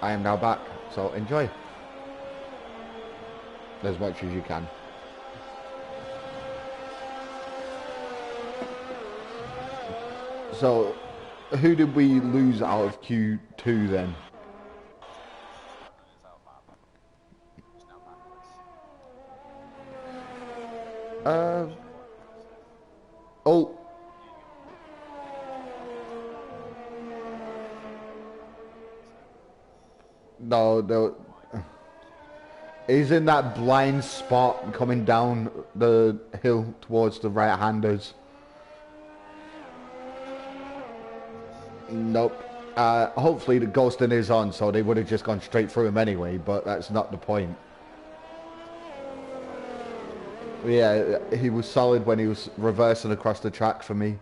I am now back, so enjoy as much as you can. So, who did we lose out of Q2 then? Oh. No. He's in that blind spot coming down the hill towards the right-handers. Nope. Hopefully the ghosting is on, so they would have just gone straight through him anyway, but that's not the point. Yeah, he was solid when he was reversing across the track for me.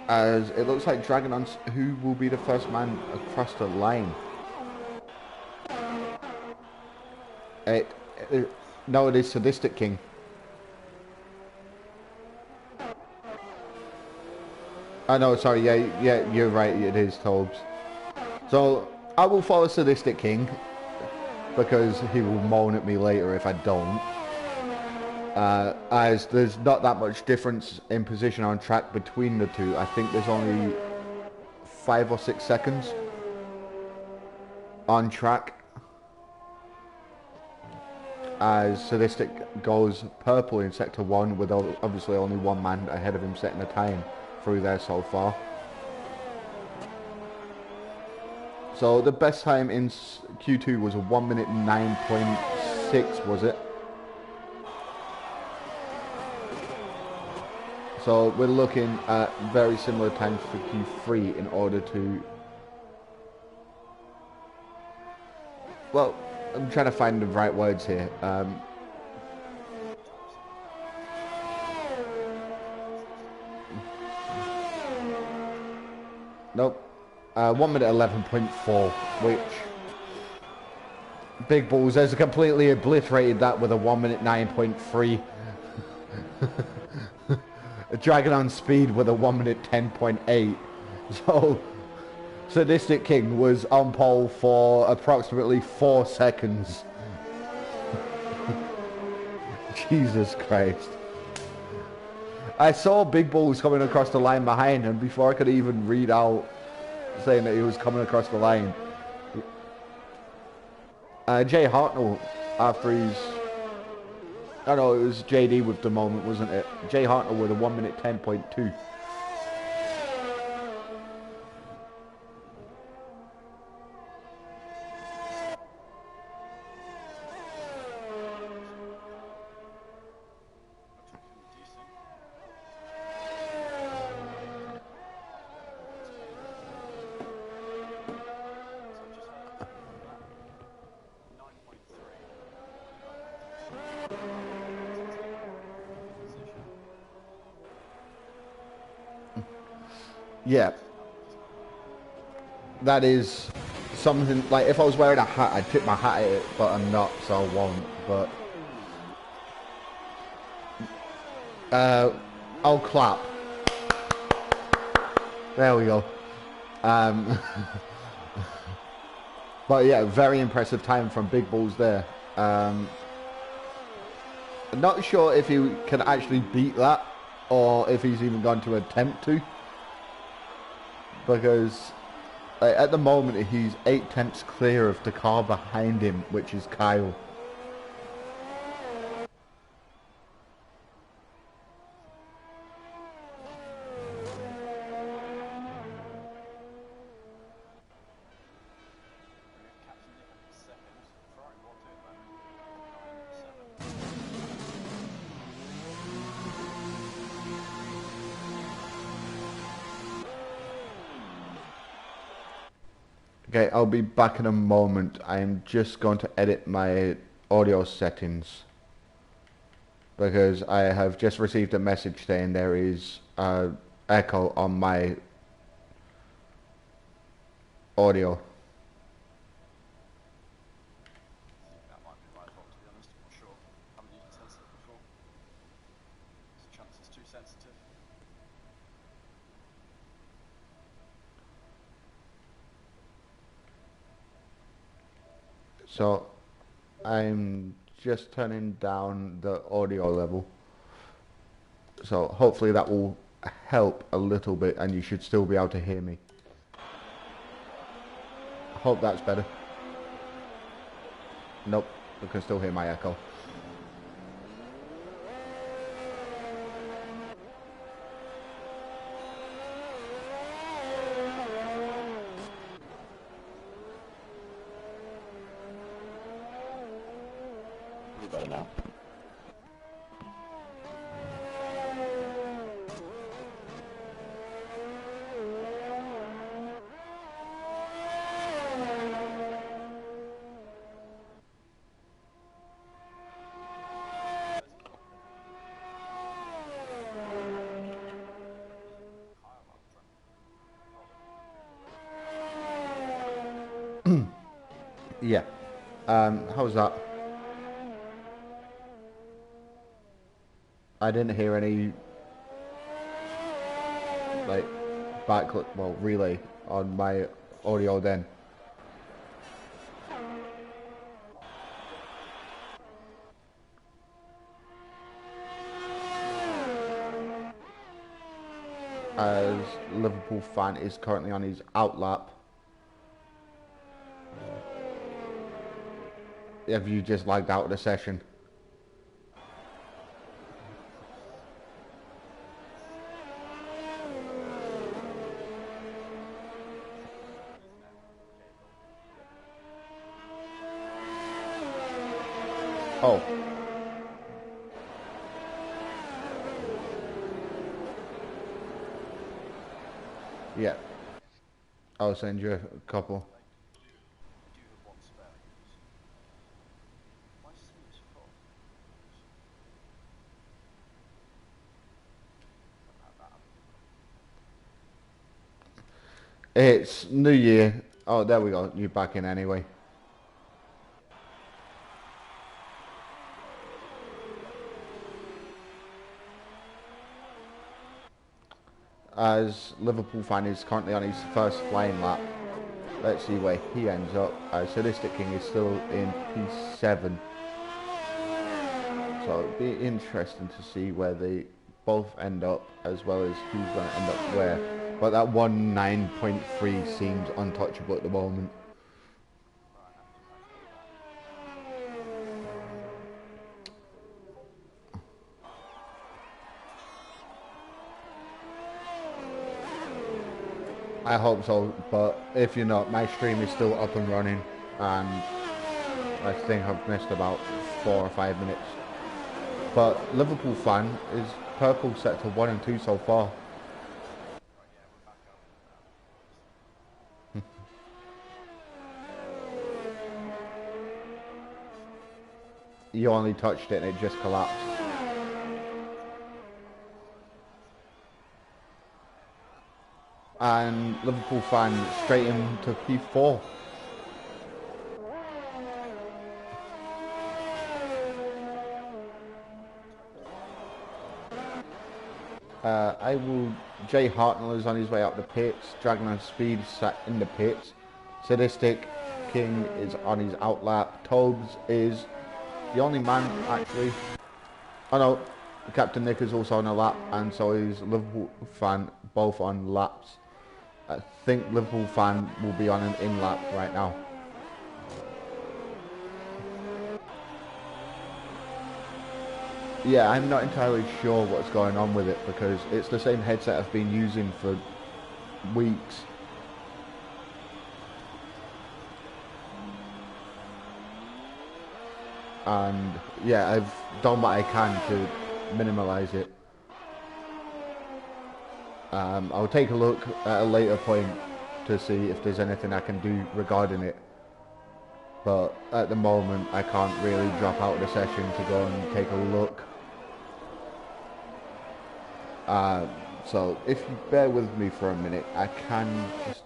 As it looks like Dragon on who will be the first man across the line. No, it is Sadistic King. I know, sorry, yeah, you're right, it is Tobes. So, I will follow Sadistic King, because he will moan at me later if I don't. As there's not that much difference in position on track between the two. I think there's only 5 or 6 seconds on track. As Sadistic goes purple in Sector 1 with obviously only one man ahead of him setting a time through there so far. So the best time in Q2 was a 1 minute 9.6, was it? So we're looking at very similar times for Q3 in order to... Well, I'm trying to find the right words here. Nope. 1 minute 11.4, which Big Balls has completely obliterated that with a 1 minute 9.3. Dragon on Speed with a 1 minute 10.8. So Sadistic King was on pole for approximately 4 seconds. Jesus Christ. I saw Big Balls coming across the line behind him before I could even read out saying that he was coming across the line. Jay Hartnell, after he's... I know it was JD with the moment, wasn't it? Jay Hartnell with a 1 minute 10.2. Yeah. That is something, like, if I was wearing a hat, I'd tip my hat at it, but I'm not, so I won't, but... I'll clap. There we go. But yeah, very impressive time from Big Balls there. Not sure if he can actually beat that, or if he's even going to attempt to. Because at the moment he's 8 tenths clear of the car behind him, which is Kyle. Okay, I'll be back in a moment. I'm just going to edit my audio settings because I have just received a message saying there is echo on my audio. That might be my fault, to be honest. I'm not sure. I haven't used a headset before. There's a chance it's too sensitive. So I'm just turning down the audio level. So hopefully that will help a little bit and you should still be able to hear me. I hope that's better. Nope, I can still hear my echo. Better now. Yeah. How's that? I didn't hear any like relay on my audio then. As Liverpool fan is currently on his outlap. Have you just lagged out of the session? Oh. Yeah. I'll send you a couple. It's New Year. Oh, there we go. You're back in anyway. As Liverpool fan is currently on his first flying lap. Let's see where he ends up. Sadistic King is still in P7. So it'll be interesting to see where they both end up, as well as who's going to end up where. But that 19.3 seems untouchable at the moment. I hope so, but if you're not, my stream is still up and running, and I think I've missed about 4 or 5 minutes. But Liverpool fan is purple set to 1 and 2 so far. You only touched it and it just collapsed. And Liverpool fan straight into P4. Jay Hartnell is on his way out the pits. Dragon on Speed sat in the pits. Sadistic King is on his outlap. Tobes is the only man actually. Oh no, Captain Nick is also on a lap, and so is Liverpool fan, both on laps. I think Liverpool fan will be on an in lap right now. Yeah, I'm not entirely sure what's going on with it because it's the same headset I've been using for weeks. And yeah, I've done what I can to minimize it. I'll take a look at a later point to see if there's anything I can do regarding it. But at the moment, I can't really drop out of the session to go and take a look. So if you bear with me for a minute, I can just...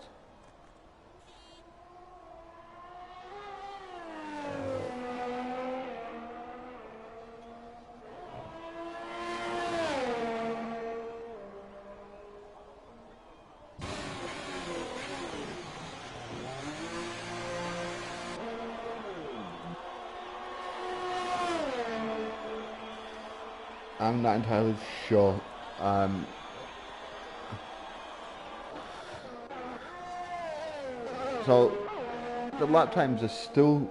I'm not entirely sure. So the lap times are still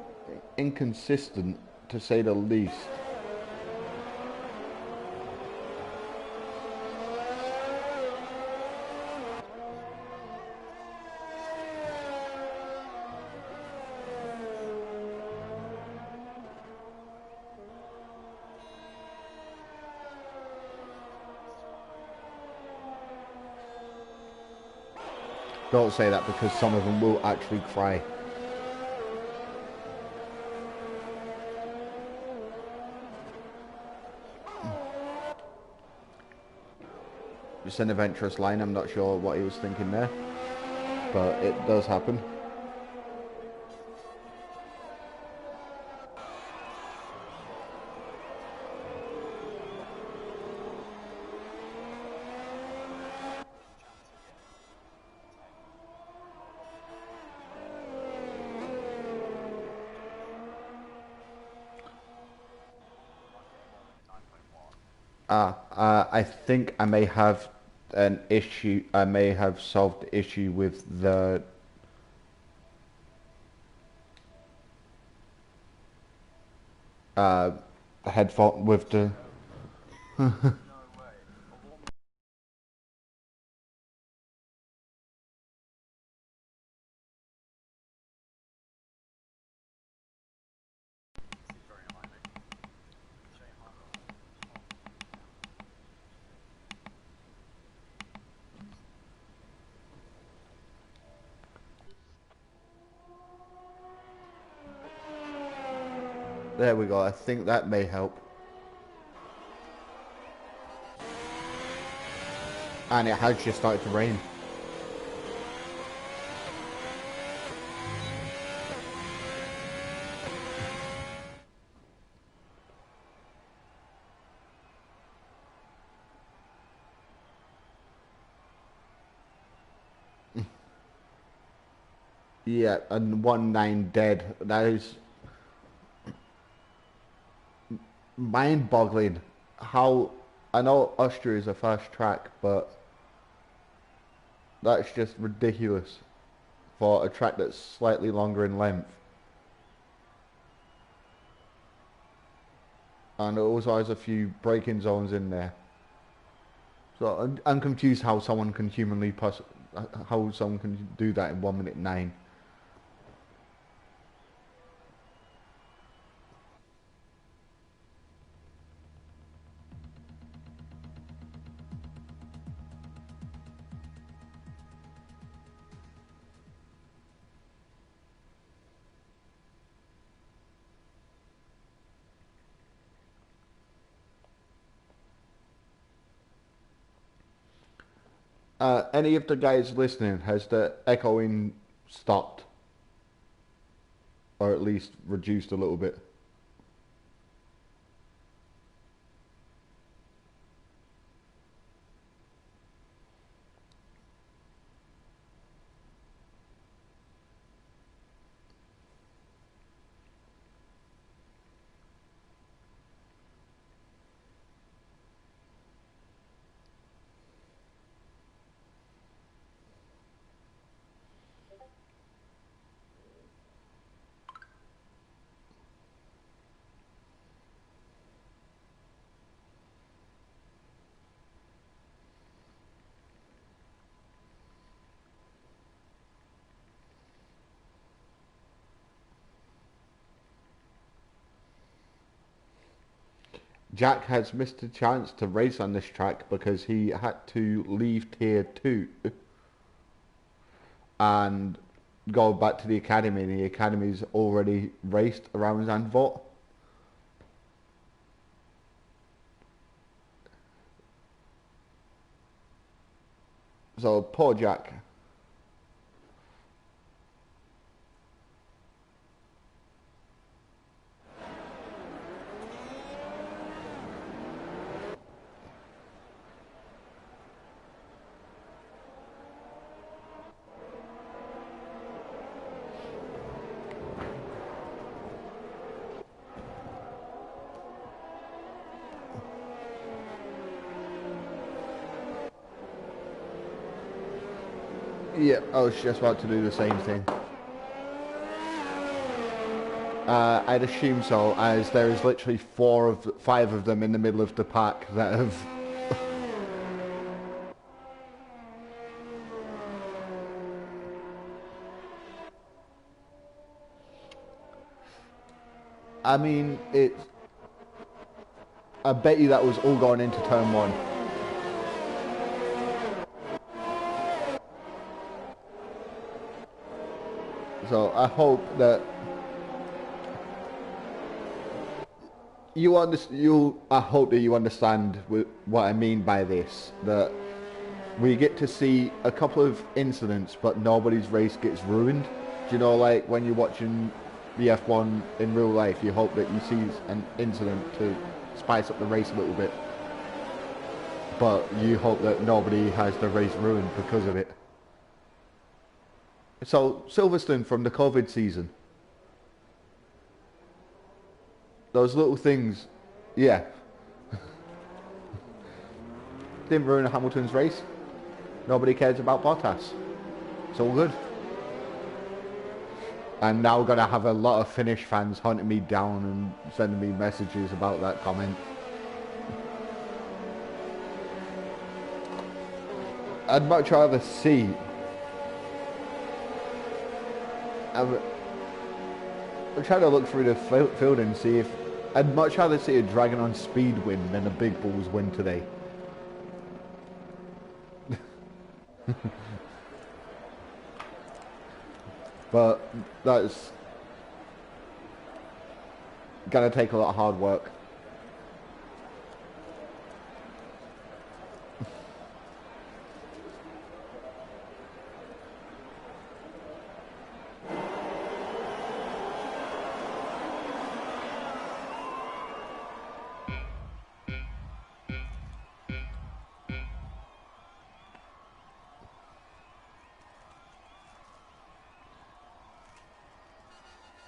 inconsistent, to say the least. Don't say that, because some of them will actually cry. It's an adventurous line. I'm not sure what he was thinking there, but it does happen. I think I may have an issue. I may have solved the issue with the headphone, with the No way. Very unlikely. Shame hard. There we go. I think that may help. And it has just started to rain. Yeah, and 1-9 dead. That is mind-boggling. How, I know Austria is a fast track, but that's just ridiculous for a track that's slightly longer in length. And there also has a few braking zones in there. So I'm confused how someone can how someone can do that in 1:09. Any of the guys listening, has the echoing stopped? Or at least reduced a little bit? Jack has missed a chance to race on this track because he had to leave tier 2 and go back to the academy, and the academy's already raced around Zandvoort. So poor Jack. Yeah, I was just about to do the same thing. I'd assume so, as there is literally 5 of them in the middle of the pack that have... I mean, I bet you that was all going into turn 1. So I hope that I hope that you understand what I mean by this. That we get to see a couple of incidents, but nobody's race gets ruined. Do you know, like when you're watching the F1 in real life, you hope that you see an incident to spice up the race a little bit, but you hope that nobody has the race ruined because of it. So, Silverstone from the COVID season. Those little things, yeah. Didn't ruin Hamilton's race. Nobody cares about Bottas. It's all good. I'm now going to have a lot of Finnish fans hunting me down and sending me messages about that comment. I'd much rather see... I'm trying to look through the field and see if... I'd much rather see a Dragon on Speed win than a Big Bulls win today. But that's gonna take a lot of hard work.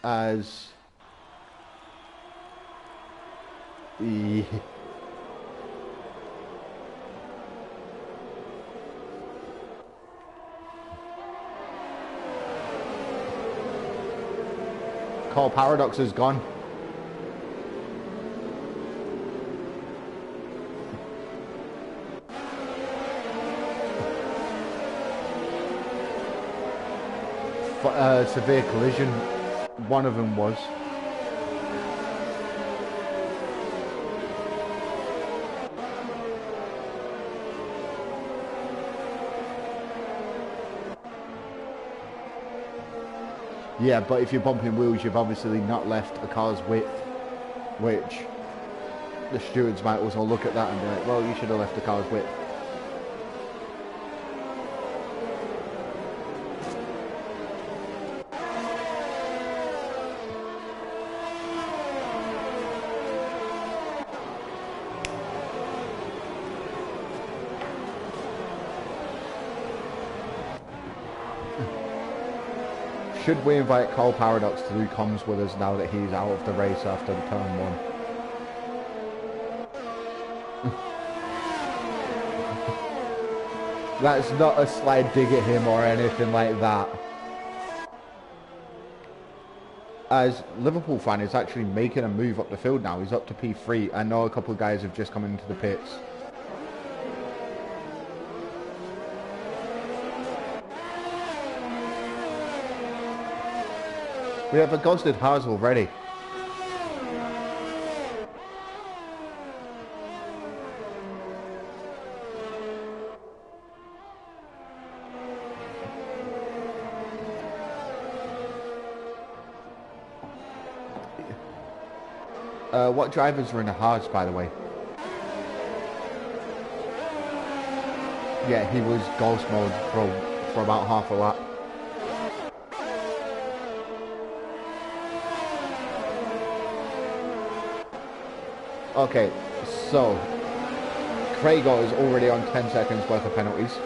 As Call Paradox is gone. Severe collision. One of them was. Yeah, but if you're bumping wheels, you've obviously not left a car's width, which the stewards might also look at that and be like, well, you should have left the car's width. Should we invite Cole Paradox to do comms with us now that he's out of the race after the turn 1? That's not a slight dig at him or anything like that. As Liverpool fan is actually making a move up the field now. He's up to P3. I know a couple of guys have just come into the pits. We have a ghosted Haas already. What drivers were in a Haas, by the way? Yeah, he was ghost mode for about half a lap. Okay, so Craigo is already on 10 seconds worth of penalties.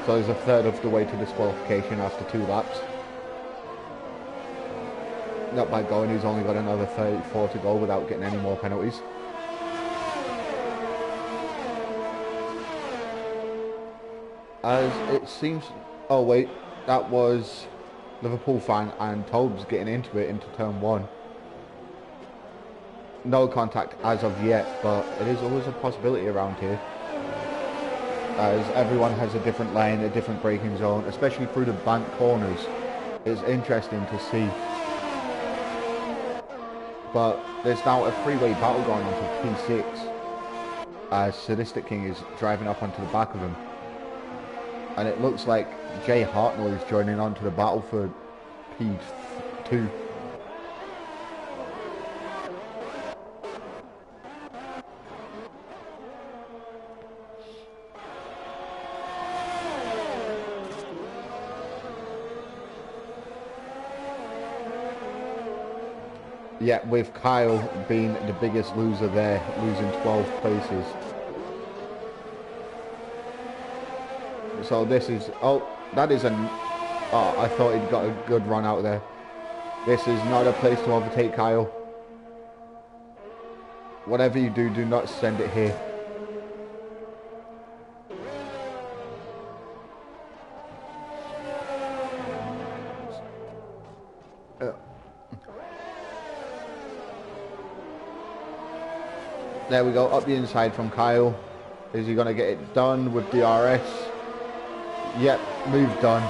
So he's a third of the way to disqualification after 2 laps. Not bad going, he's only got another 34 to go without getting any more penalties. As it seems Oh wait, that was Liverpool fan and Tobes getting into it into turn 1. No contact as of yet, but it is always a possibility around here, as everyone has a different lane, a different braking zone, especially through the bank corners. It's interesting to see. But there's now a three-way battle going on for P6, as Sadistic King is driving up onto the back of him. And it looks like Jay Hartnell is joining onto the battle for P2. Yeah, with Kyle being the biggest loser there, losing 12 places. So this is, oh, that is oh, I thought he'd got a good run out there. This is not a place to overtake Kyle. Whatever you do, do not send it here. There we go, up the inside from Kyle. Is he going to get it done with DRS? Yep, move done.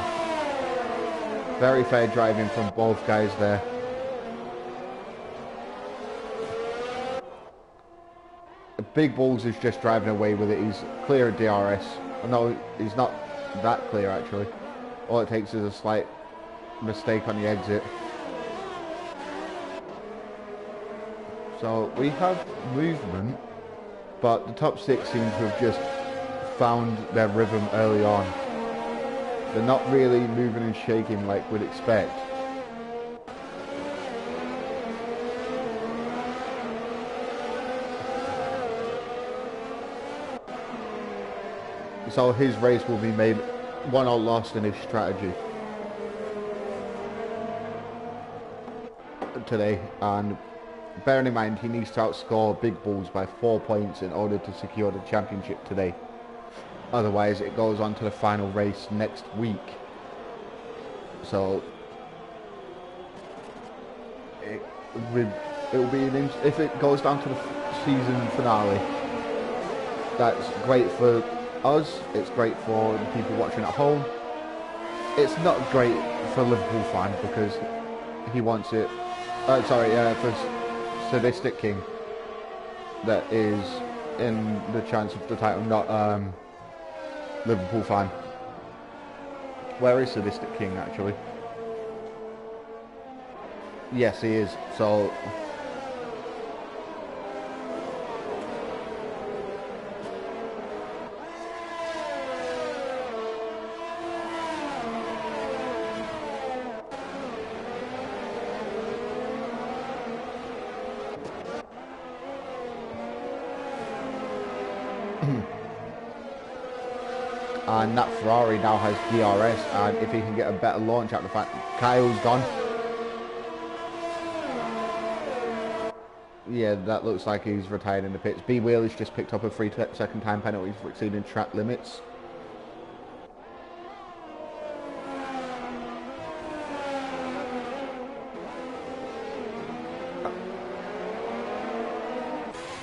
Very fair driving from both guys there. Big Balls is just driving away with it. He's clear of DRS. No, he's not that clear actually. All it takes is a slight mistake on the exit. So we have movement, but the top 6 seem to have just found their rhythm early on. They're not really moving and shaking like we'd expect. So his race will be made won or lost in his strategy today, and bearing in mind he needs to outscore Big Balls by 4 points in order to secure the championship today. Otherwise it goes on to the final race next week. So it will be if it goes down to the season finale, that's great for us, it's great for the people watching at home. It's not great for Liverpool fan because he wants it, for Sadistic King that is in the chance of the title, not Liverpool fan. Where is Sadistic King actually? Yes, he is. So and that Ferrari now has DRS, and if he can get a better launch out of the fact Kyle's gone. Yeah, that looks like he's retired in the pits. B Wheel has just picked up a 3-second time penalty for exceeding track limits.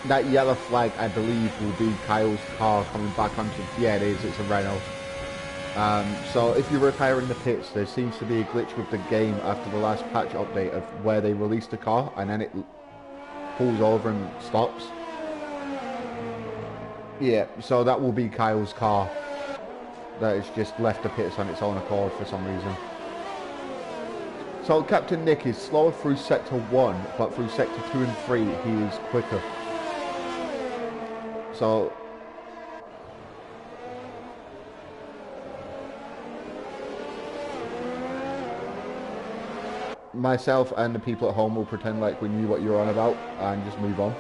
That yellow flag, I believe, will be Kyle's car coming back onto... Yeah, it is. It's a Renault. So if you retire in the pits, there seems to be a glitch with the game after the last patch update of where they release the car and then it pulls over and stops. Yeah, so that will be Kyle's car that has just left the pits on its own accord for some reason. So Captain Nick is slower through Sector 1, but through Sector 2 and 3 he is quicker. So myself and the people at home will pretend like we knew what you're on about and just move on.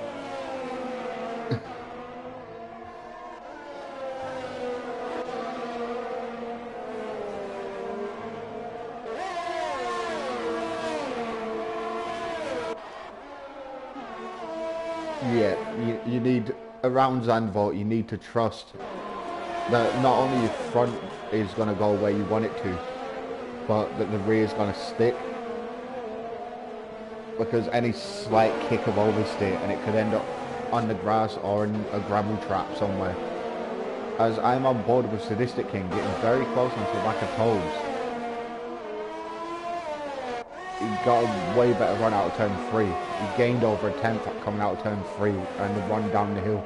Yeah, you need around Zandvoort, you need to trust that not only your front is going to go where you want it to, but that the rear is going to stick. Because any slight kick of oversteer and it could end up on the grass or in a gravel trap somewhere. As I'm on board with Sadistic King, getting very close onto the back of Tobes. He got a way better run out of turn 3. He gained over a tenth coming out of turn 3 and the run down the hill.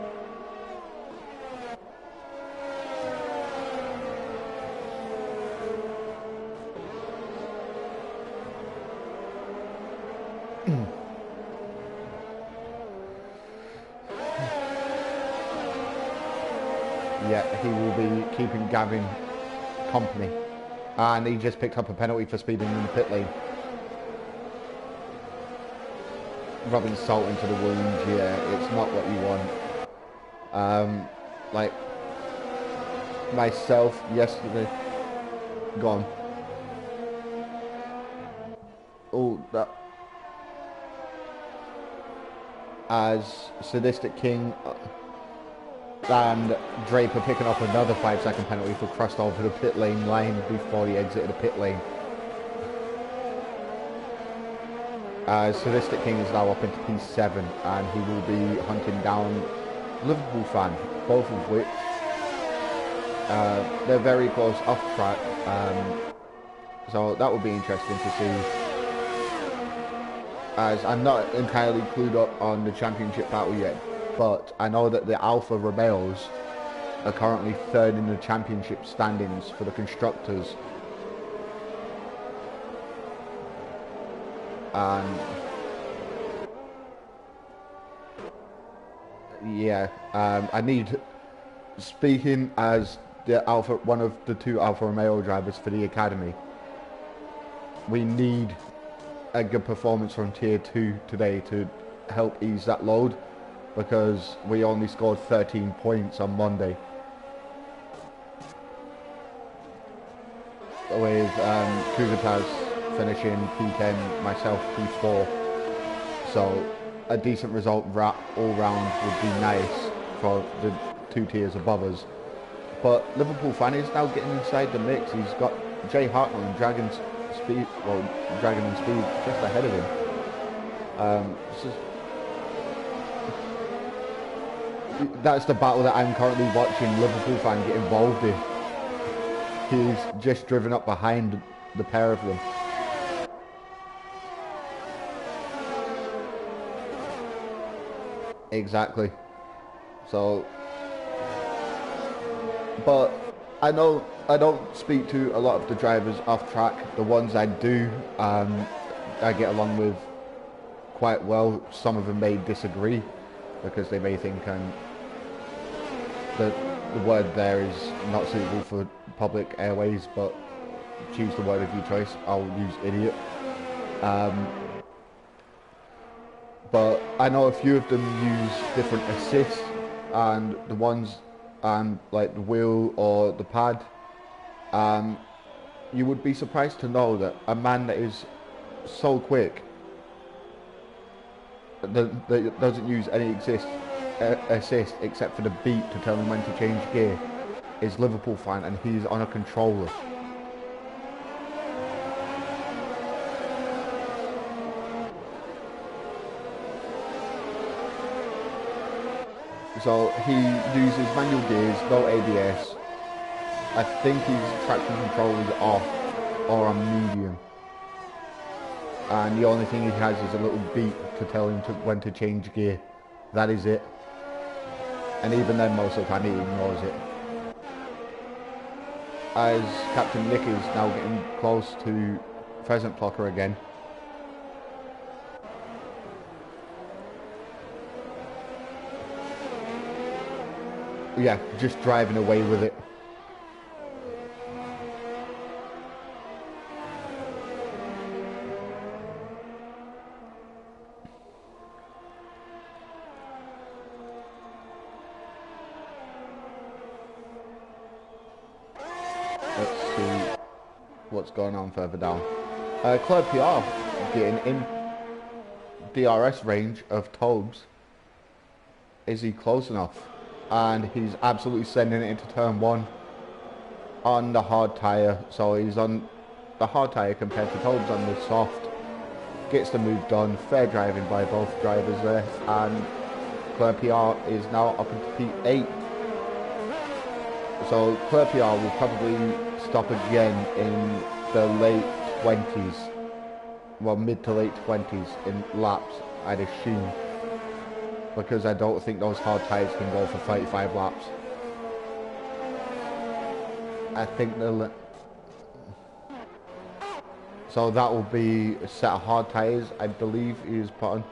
Yeah, he will be keeping Gavin company. And he just picked up a penalty for speeding in the pit lane. Rubbing salt into the wound, yeah, it's not what you want. Like myself yesterday. Go on. Oh, that. As Sadistic King and Draper picking up another 5-second penalty for crossed over the pit lane line before he exited the pit lane. Sadistic King is now up into P7 and he will be hunting down Liverpool fan, both of which they're very close off track, so that will be interesting to see. As I'm not entirely clued up on the championship battle yet, but I know that the Alfa Romeos are currently third in the championship standings for the constructors. And yeah, I need, speaking as the one of the 2 Alfa Romeo drivers for the academy, we need a good performance from tier 2 today to help ease that load, because we only scored 13 points on Monday with Kugataz finishing P10, myself P4, so a decent result all round would be nice for the 2 tiers above us. But Liverpool fan is now getting inside the mix. He's got Jay Hartnell and Dragon Speed just ahead of him. That's the battle that I'm currently watching Liverpool fan get involved in. He's just driven up behind the pair of them. Exactly. So, but I know I don't speak to a lot of the drivers off track. The ones I do, I get along with quite well. Some of them may disagree because they may think the word there is not suitable for public airways, but choose the word of your choice. I'll use idiot. But I know a few of them use different assists, and the ones like the wheel or the pad, you would be surprised to know that a man that is so quick that doesn't use any assist except for the beat to tell him when to change gear is Liverpool fan, and he's on a controller. So he uses manual gears, no ABS. I think his traction control is off or on medium. And the only thing he has is a little beep to tell him when to change gear. That is it. And even then, most of the time he ignores it. As Captain Nick is now getting close to Pheasant Plucker again. Yeah, just driving away with it. Let's see what's going on further down. Claude PR getting in DRS range of Tobes. Is he close enough? and he's absolutely sending it into turn 1 on the hard tyre. So he's on the hard tyre compared to Tobes on the soft. Gets the move done. Fair driving by both drivers there, and Claire PR is now up into P8. So Claire PR will probably stop again in the late 20s, well, mid to late 20s in laps, I'd assume, because I don't think those hard tyres can go for 35 laps. I think they'll... So that will be a set of hard tyres, I believe he is put on.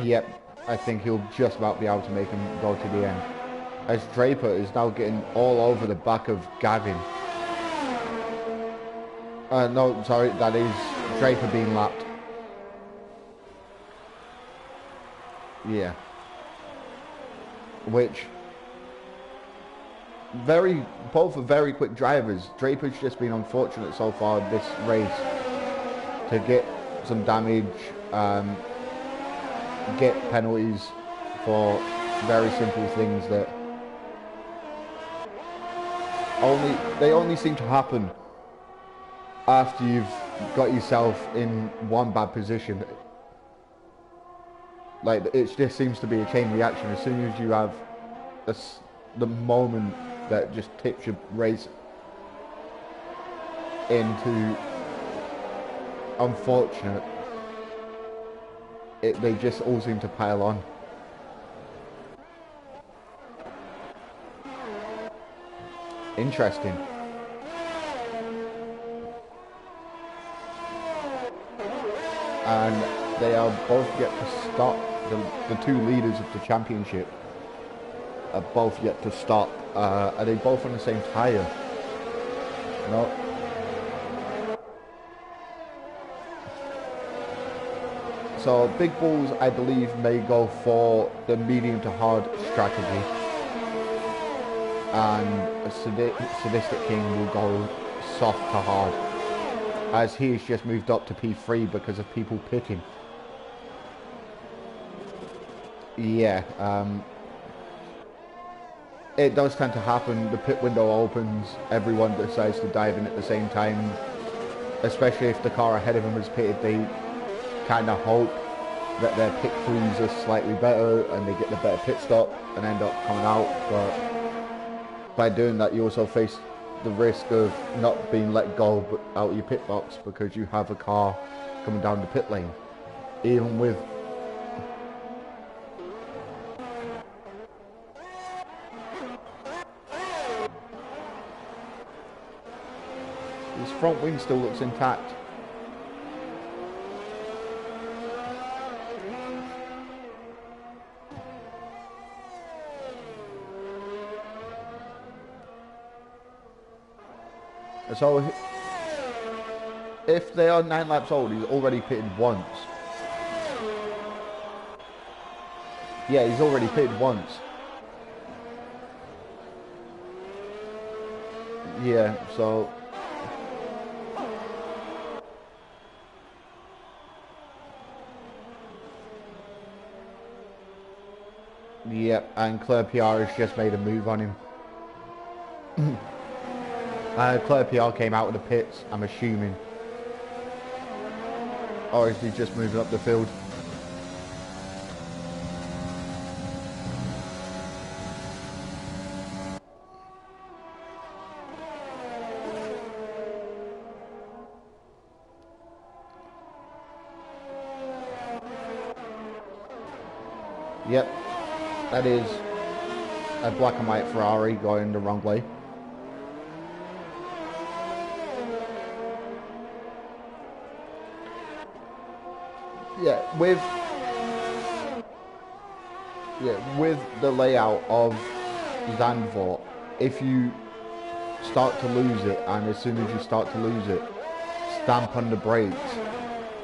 Yep, I think he'll just about be able to make him go to the end. As Draper is now getting all over the back of Gavin. No, sorry, that is Draper being lapped. Yeah. Which... both are very quick drivers. Draper's just been unfortunate so far this race to get some damage, get penalties for very simple things that they only seem to happen after you've got yourself in one bad position. Like, it just seems to be a chain reaction. As soon as you have the moment that just tips your race into unfortunate, they just all seem to pile on. Interesting. And they are both yet to stop. The two leaders of the championship are both yet to stop. Are they both on the same tyre? No. So Big Bulls, I believe, may go for the medium to hard strategy, and Sadistic King will go soft to hard, as he's just moved up to P3 because of people pitting. Yeah, it does tend to happen. The pit window opens, everyone decides to dive in at the same time, especially if the car ahead of them has pitted. They kind of hope that their pit crews are slightly better and they get the better pit stop and end up coming out, but by doing that you also face the risk of not being let go out of your pit box because you have a car coming down the pit lane. Even with his front wing still looks intact. So, if they are 9 laps old, he's already pitted once. Yeah, he's already pitted once. Yeah, so... Yep, and Claire PR has just made a move on him. Claire PR came out of the pits, I'm assuming. Or is he just moving up the field? Yep, that is a black and white Ferrari going the wrong way. Yeah, with the layout of Zandvoort, if you start to lose it, and as soon as you start to lose it, stamp on the brakes,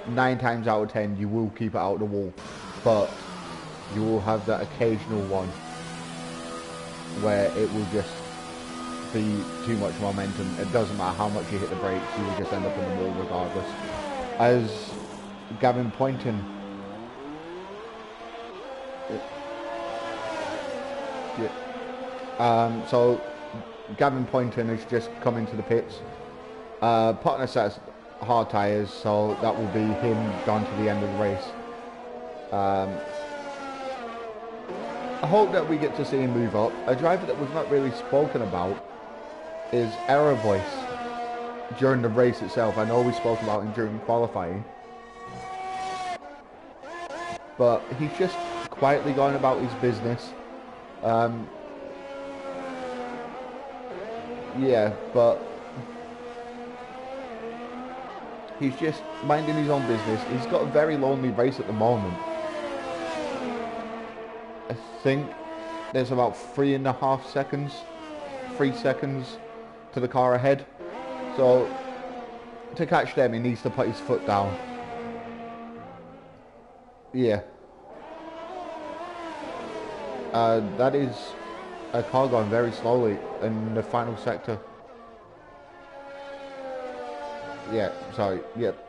9 times out of 10 you will keep it out of the wall, but you will have that occasional one where it will just be too much momentum. It doesn't matter how much you hit the brakes, you will just end up in the wall regardless. As Gavin Poynton So Gavin Poynton has just come into the pits. Put on a set of hard tyres, so that will be him gone to the end of the race. I hope that we get to see him move up. A driver that we've not really spoken about is Error Voice during the race itself. I know we spoke about him during qualifying, but he's just quietly going about his business. Yeah, but he's just minding his own business. He's got a very lonely race at the moment. I think there's about 3.5 seconds, 3 seconds to the car ahead. So to catch them, he needs to put his foot down. Yeah. That is a car going very slowly in the final sector. Yeah, sorry, yep.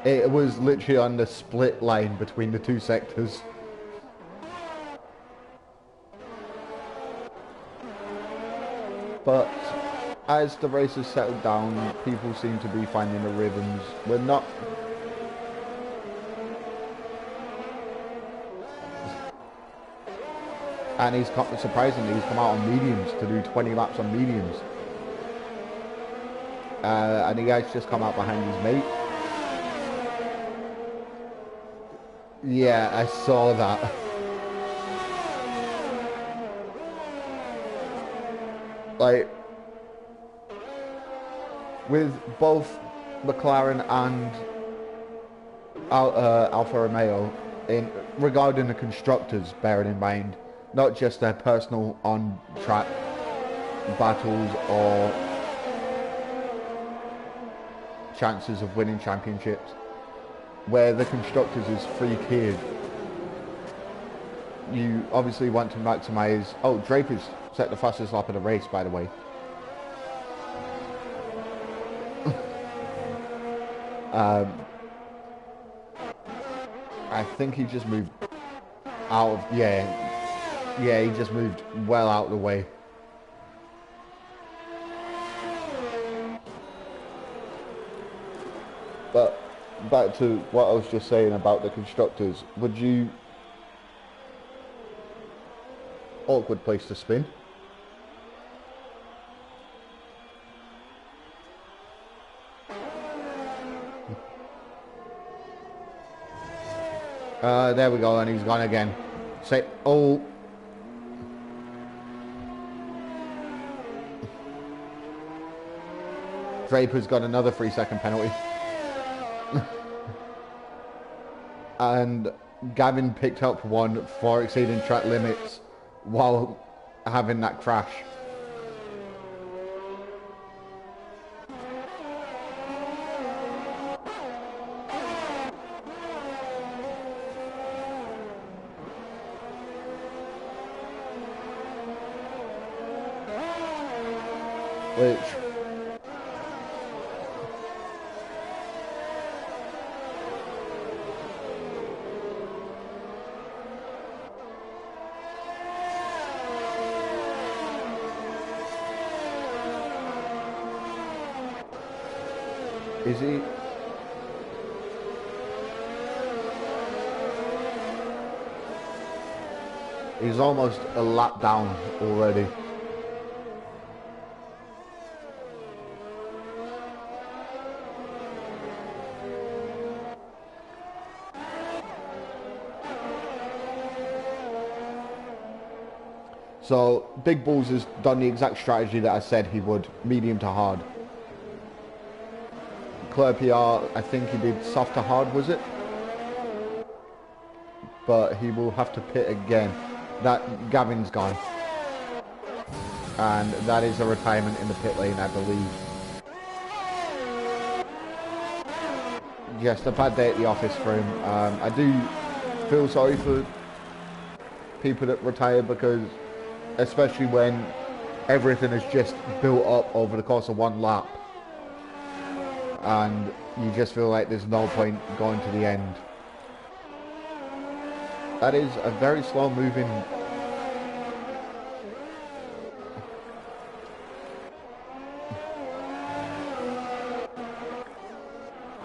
It was literally on the split line between the two sectors. But as the race has settled down, people seem to be finding the rhythms. We're not... And surprisingly, he's come out on mediums to do 20 laps on mediums. And he has just come out behind his mate. Yeah, I saw that. Like, with both McLaren and Alfa Romeo, regarding the constructors, bearing in mind, not just their personal on-track battles or chances of winning championships, where the constructors is free-tiered. You obviously want to maximise... Oh, Draper's set the fastest lap of the race, by the way. I think he just moved out of... Yeah, he just moved well out of the way. But back to what I was just saying about the constructors. Would you... Awkward place to spin. There we go, and he's gone again. Say, oh. Draper's got another 3-second penalty. And Gavin picked up one for exceeding track limits while having that crash. Which... Is he? He's almost a lap down already. So, Big Balls has done the exact strategy that I said he would, medium to hard. Claire PR, I think he did soft to hard, was it? But he will have to pit again. That Gavin's gone. And that is a retirement in the pit lane, I believe. Yes, a bad day at the office for him. I do feel sorry for people that retire, because especially when everything is just built up over the course of one lap and you just feel like there's no point going to the end. That is a very slow moving.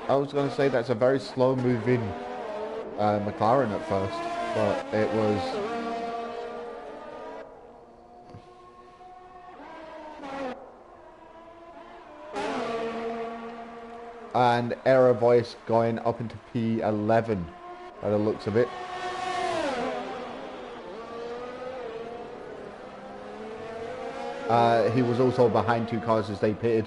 I was going to say that's a very slow moving McLaren at first, but it was. And error voice going up into P11 by the looks of it. He was also behind two cars as they pitted.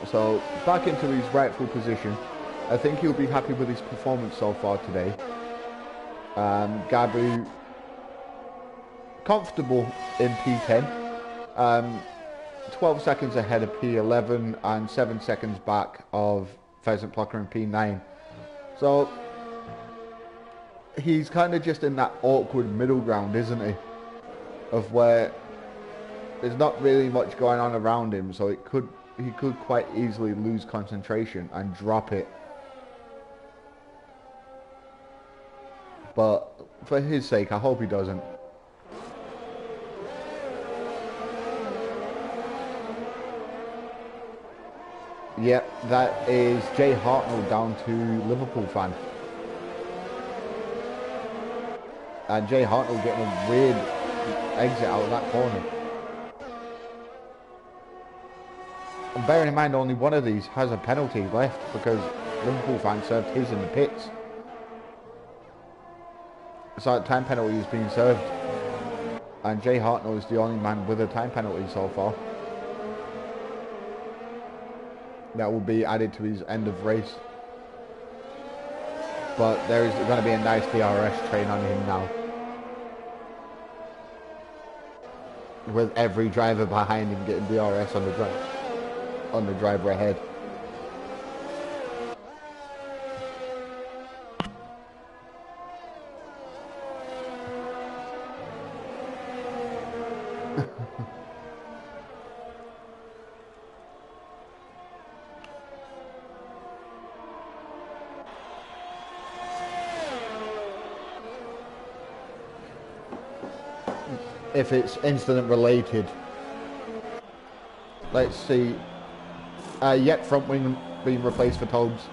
So back into his rightful position. I think he'll be happy with his performance so far today. Gabu comfortable in P10. 12 seconds ahead of P11 and 7 seconds back of Pheasant Plucker in P9. So he's kind of just in that awkward middle ground, isn't he? Of where there's not really much going on around him, so he could quite easily lose concentration and drop it. But for his sake, I hope he doesn't. Yep, that is Jay Hartnell down to Liverpool fan. And Jay Hartnell getting a weird exit out of that corner. And bearing in mind only one of these has a penalty left because Liverpool fan served his in the pits. So a time penalty is being served. And Jay Hartnell is the only man with a time penalty so far. That will be added to his end of race. But there is going to be a nice DRS train on him now. With every driver behind him getting DRS on the driver ahead. If it's incident related, let's see. Yet front wing being replaced for Tobes.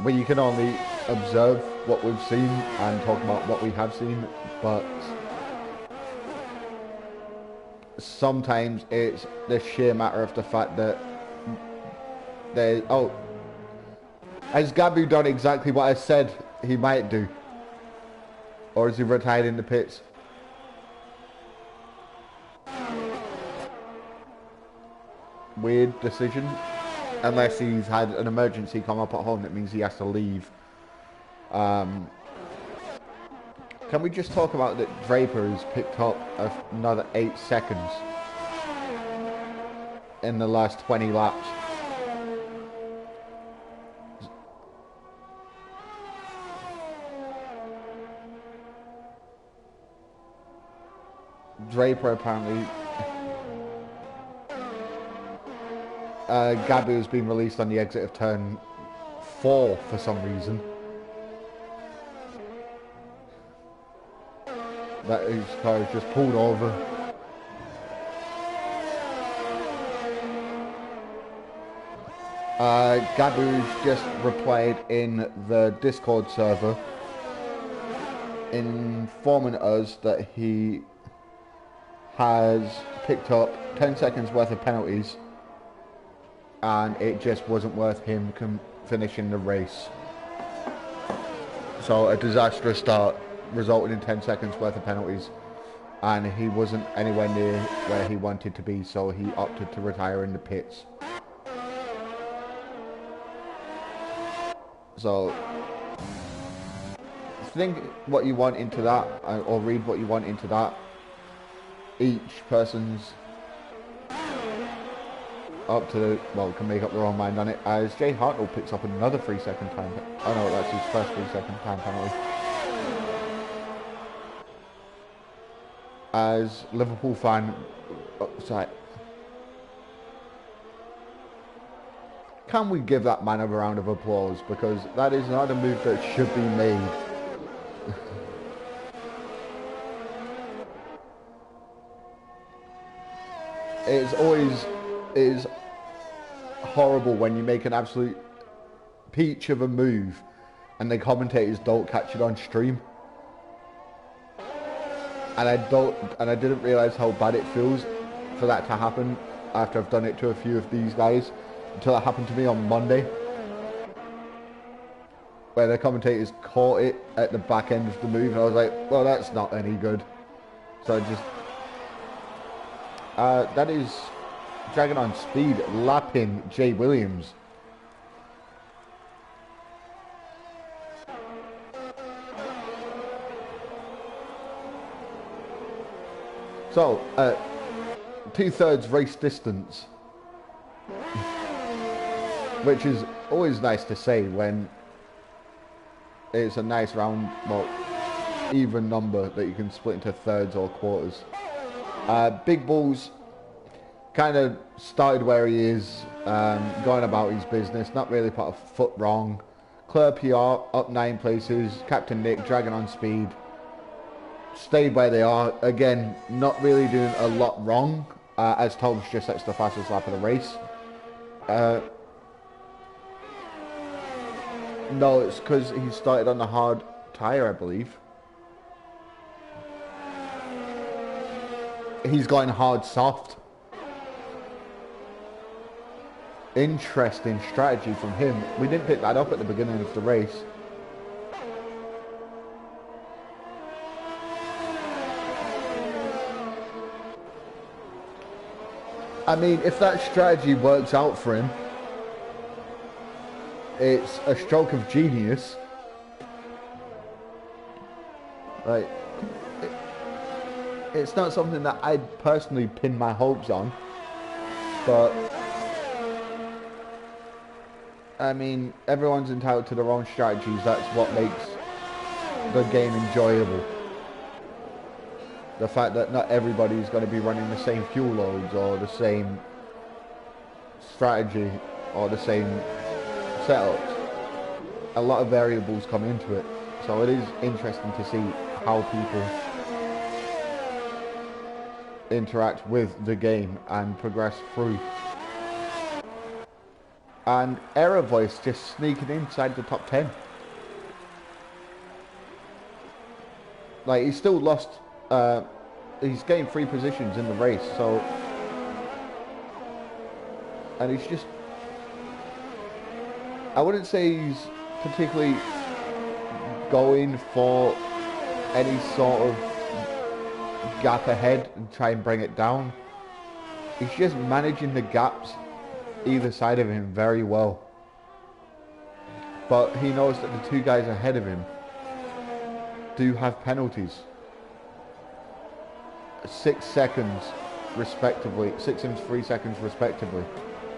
But you can only observe what we've seen and talk about what we have seen, but sometimes it's the sheer matter of the fact that has Gabu done exactly what I said he might do? Or is he retired in the pits? Weird decision. Unless he's had an emergency come up at home, that means he has to leave. Can we just talk about that Draper has picked up another 8 seconds in the last 20 laps? Draper apparently Gabu has been released on the exit of turn 4 for some reason. That his car is just pulled over. Gabu's just replied in the Discord server informing us that he has picked up 10 seconds worth of penalties and it just wasn't worth him finishing the race. So a disastrous start resulted in 10 seconds worth of penalties and he wasn't anywhere near where he wanted to be, so he opted to retire in the pits. So think what you want into that, or read what you want into that. Each person's up to, well, can make up their own mind on it. As Jay Hartnell picks up another 3 second time. Oh no, that's his first 3 second time penalty. As Liverpool fan So, can we give that man a round of applause? Because that is not a move that should be made. It is horrible when you make an absolute peach of a move and the commentators don't catch it on stream. And I didn't realise how bad it feels for that to happen after I've done it to a few of these guys until it happened to me on Monday, where the commentators caught it at the back end of the move and I was like, well, that's not any good. So I just that is Dragon on Speed lapping Jay Williams. So, 2/3 race distance, which is always nice to say when it's a nice round, well, even number that you can split into thirds or quarters. Big Bulls kind of started where he is, going about his business, not really put a foot wrong. Claire PR up 9 places, Captain Nick, Dragon on Speed, stayed where they are. Again, not really doing a lot wrong, as Tobes just sets the fastest lap of the race. No, it's because he started on the hard tyre, I believe. He's going hard soft. Interesting strategy from him. We didn't pick that up at the beginning of the race. I mean, if that strategy works out for him, it's a stroke of genius. Like, it's not something that I'd personally pin my hopes on, but I mean, everyone's entitled to their own strategies. That's what makes the game enjoyable. The fact that not everybody's going to be running the same fuel loads or the same strategy or the same setups. A lot of variables come into it. So it is interesting to see how people interact with the game and progress through. And Error Voice just sneaking inside the top 10. Like, he still lost, he's gained 3 positions in the race, so, and he's just, I wouldn't say he's particularly going for any sort of gap ahead and try and bring it down. He's just managing the gaps either side of him very well. But he knows that the 2 guys ahead of him do have penalties. 6 seconds respectively, 6 and 3 seconds respectively.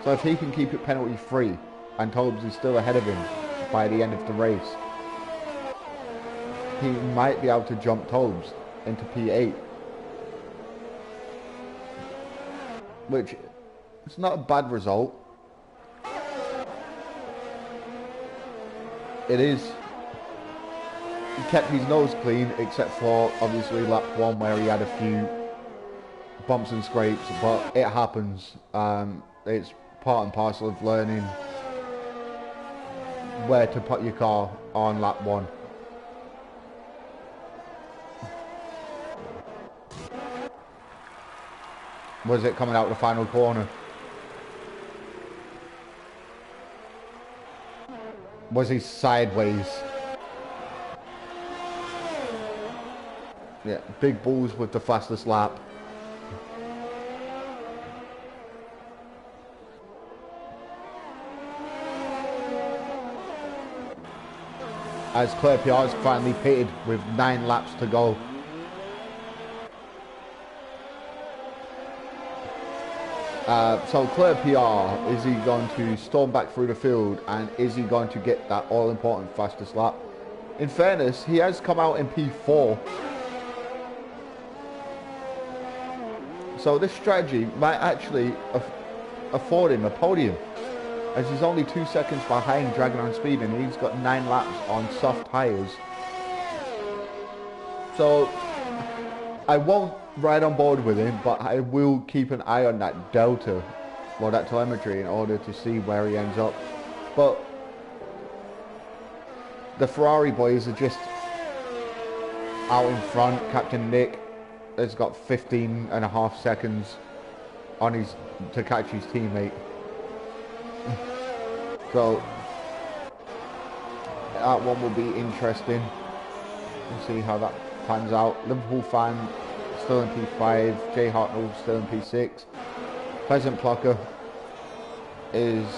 So if he can keep it penalty free and Tobes is still ahead of him by the end of the race, he might be able to jump Tobes into P8. Which, it's not a bad result. It is. He kept his nose clean, except for obviously lap 1 where he had a few bumps and scrapes, but it happens. It's part and parcel of learning where to put your car on lap 1. Was it coming out the final corner? Was he sideways? Yeah, Big Bulls with the fastest lap. As Claire PR is finally pitted with 9 laps to go. So Claire PR, is he going to storm back through the field and is he going to get that all-important fastest lap? In fairness, he has come out in P4. So this strategy might actually afford him a podium, as he's only 2 seconds behind Dragon on speed, and he's got 9 laps on soft tyres. So I won't ride on board with him, but I will keep an eye on that delta, or that telemetry, in order to see where he ends up. But the Ferrari boys are just out in front. Captain Nick has got 15.5 seconds on his to catch his teammate. So that one will be interesting. We'll see how that pans out. Liverpool fan still in P5. Jay Hartnell still in P6. Pleasant Plucker is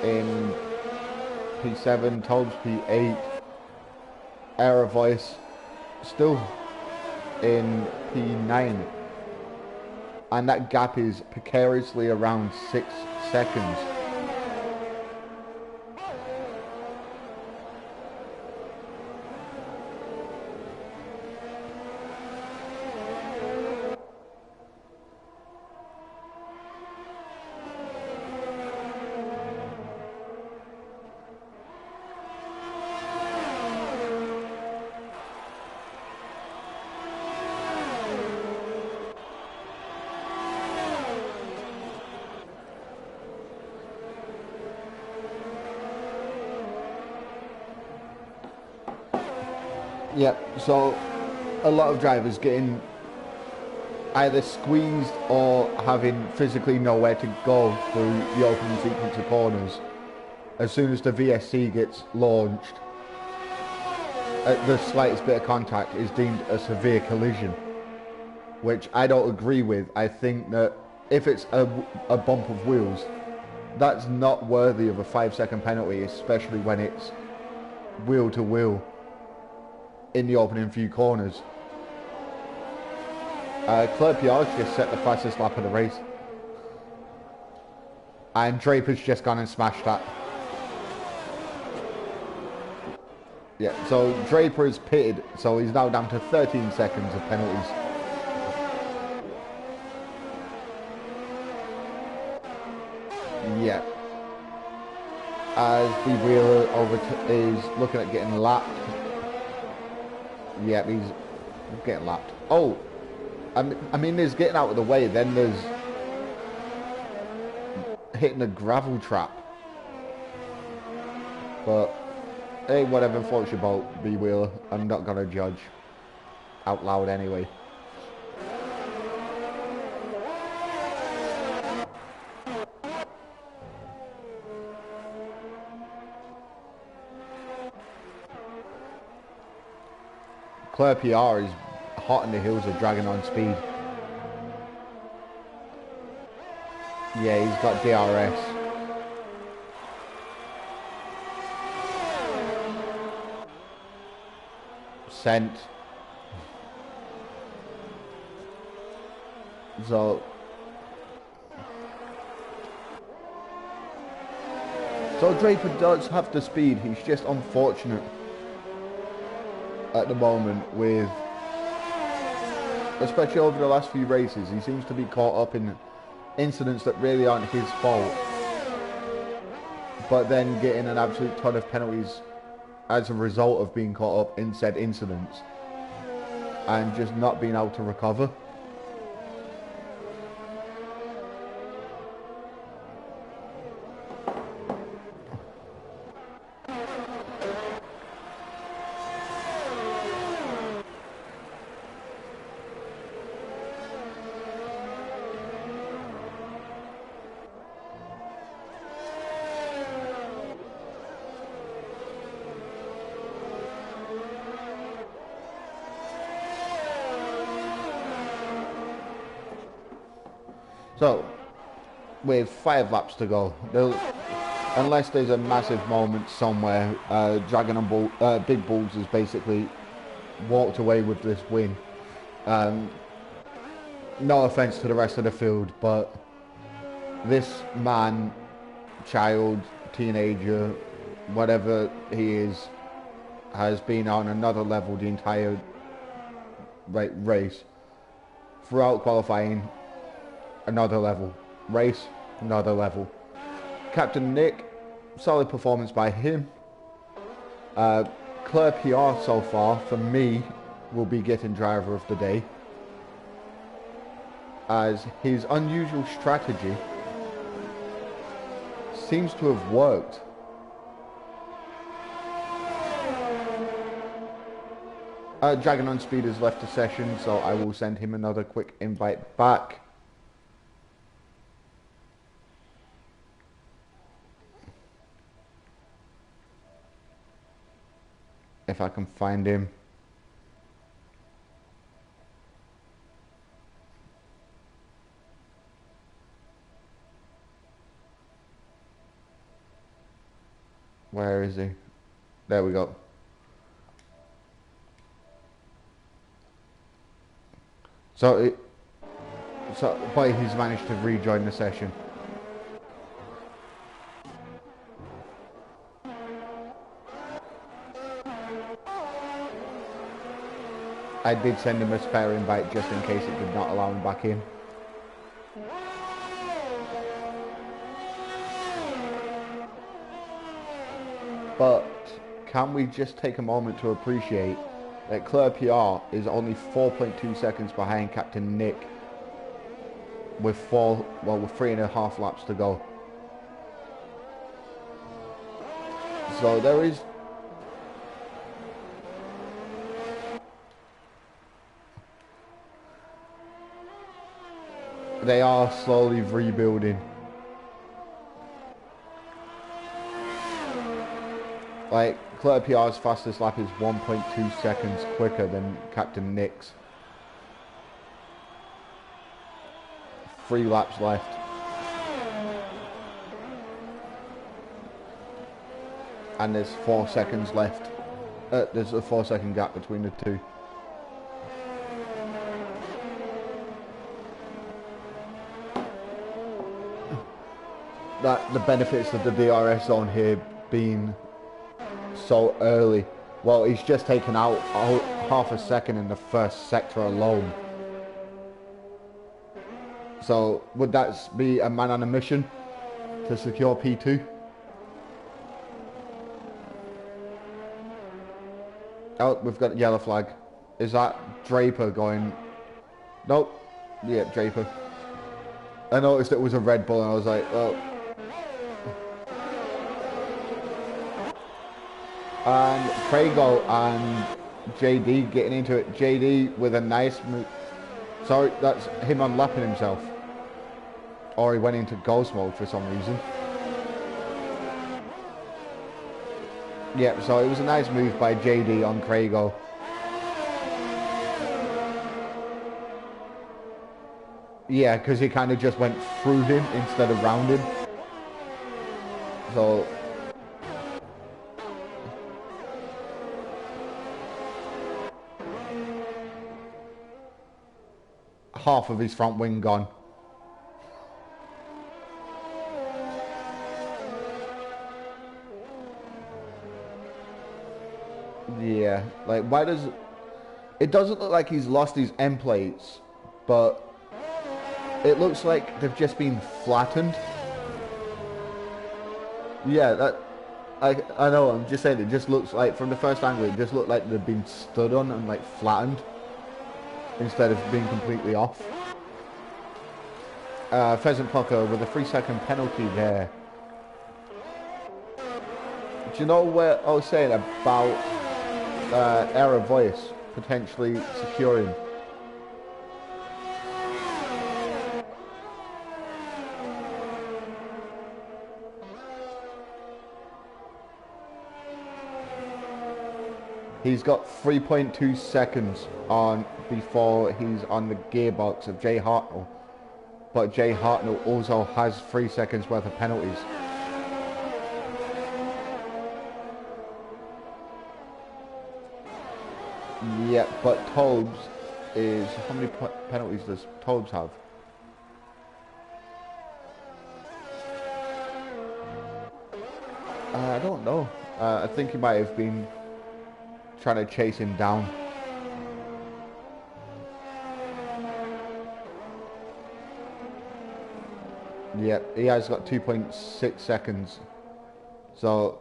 in P7. Tobes P8. Era Voice still in P9, and that gap is precariously around 6 seconds. Yep, so a lot of drivers getting either squeezed or having physically nowhere to go through the opening sequence of corners. As soon as the VSC gets launched, the slightest bit of contact is deemed a severe collision, which I don't agree with. I think that if it's a bump of wheels, that's not worthy of a 5-second penalty, especially when it's wheel to wheel in the opening few corners. Claire Piar's just set the fastest lap of the race, and Draper's just gone and smashed that. Yeah, so Draper is pitted, so he's now down to 13 seconds of penalties. Yeah. As B Wheeler is looking at getting lapped. Yeah, he's getting lapped. Oh, I mean, there's getting out of the way, then there's hitting a gravel trap. But, hey, whatever, floats your boat, B Wheeler. I'm not going to judge out loud anyway. Claire PR is hot in the heels of Dragon on speed. Yeah, he's got DRS. Sent. So Draper does have the speed. He's just unfortunate at the moment with, especially over the last few races, he seems to be caught up in incidents that really aren't his fault, but then getting an absolute ton of penalties as a result of being caught up in said incidents and just not being able to recover. So, with 5 laps to go, unless there's a massive moment somewhere, Dragon and Big Bulls has basically walked away with this win. No offense to the rest of the field, but this man, child, teenager, whatever he is, has been on another level the entire race. Throughout qualifying, another level. Race, another level. Captain Nick, solid performance by him. Claire PR so far, for me, will be getting driver of the day, as his unusual strategy seems to have worked. Dragon on Speed has left the session, so I will send him another quick invite back. If I can find him. Where is he? There we go. But he's managed to rejoin the session. I did send him a spare invite just in case it did not allow him back in. But can we just take a moment to appreciate that Claire PR is only 4.2 seconds behind Captain Nick with 3.5 laps to go. So there is they are slowly rebuilding. Like, Claire PR's fastest lap is 1.2 seconds quicker than Captain Nick's. 3 laps left. And there's 4 seconds left. There's a 4-second gap between the two. The benefits of the DRS zone here being so early. Well, he's just taken out half a second in the first sector alone. So would that be a man on a mission to secure P2? Oh, we've got a yellow flag. Is that Draper going? Nope. Yeah, Draper. I noticed it was a Red Bull and I was like, oh. And Craigo and JD getting into it. JD with a nice move. Sorry, that's him unlapping himself. Or he went into ghost mode for some reason. Yeah, so it was a nice move by JD on Craigo. Yeah, because he kind of just went through him instead of round him. So half of his front wing gone. Yeah, like why does it doesn't look like he's lost his end plates, but it looks like they've just been flattened. Yeah, that I know, I'm just saying it just looks like from the first angle it just looked like they've been stood on and like flattened instead of being completely off. Pheasant Plucker with a 3-second penalty there. Do you know what I was saying about error voice potentially securing? He's got 3.2 seconds on before he's on the gearbox of Jay Hartnell. But Jay Hartnell also has 3 seconds worth of penalties. Yeah, but Tobes is... How many penalties does Tobes have? I don't know. I think he might have been trying to chase him down. Yep, he has got 2.6 seconds. So,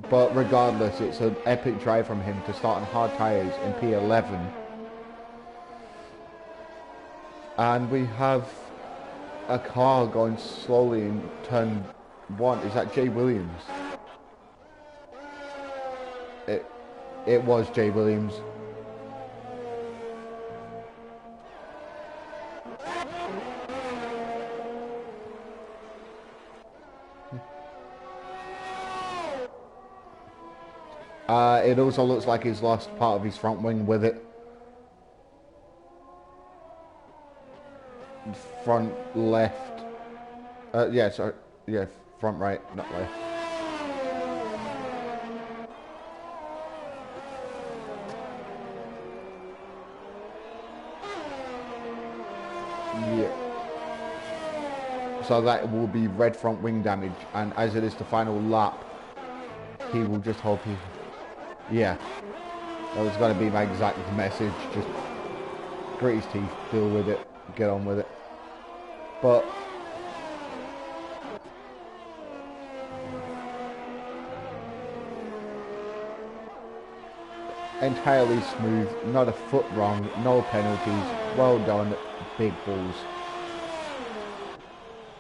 but regardless, it's an epic drive from him to start on hard tyres in P11. And we have a car going slowly in turn 1. Is that Jay Williams? It was Jay Williams. It also looks like he's lost part of his front wing with it. Front left. Yeah, sorry. Yeah, front right, not left. Yeah. So that will be red front wing damage, and as it is the final lap, he will just hope he... Yeah. That was going to be my exact message. Just grit his teeth, deal with it, get on with it. But... entirely smooth, not a foot wrong, no penalties. Well done, Big Bulls.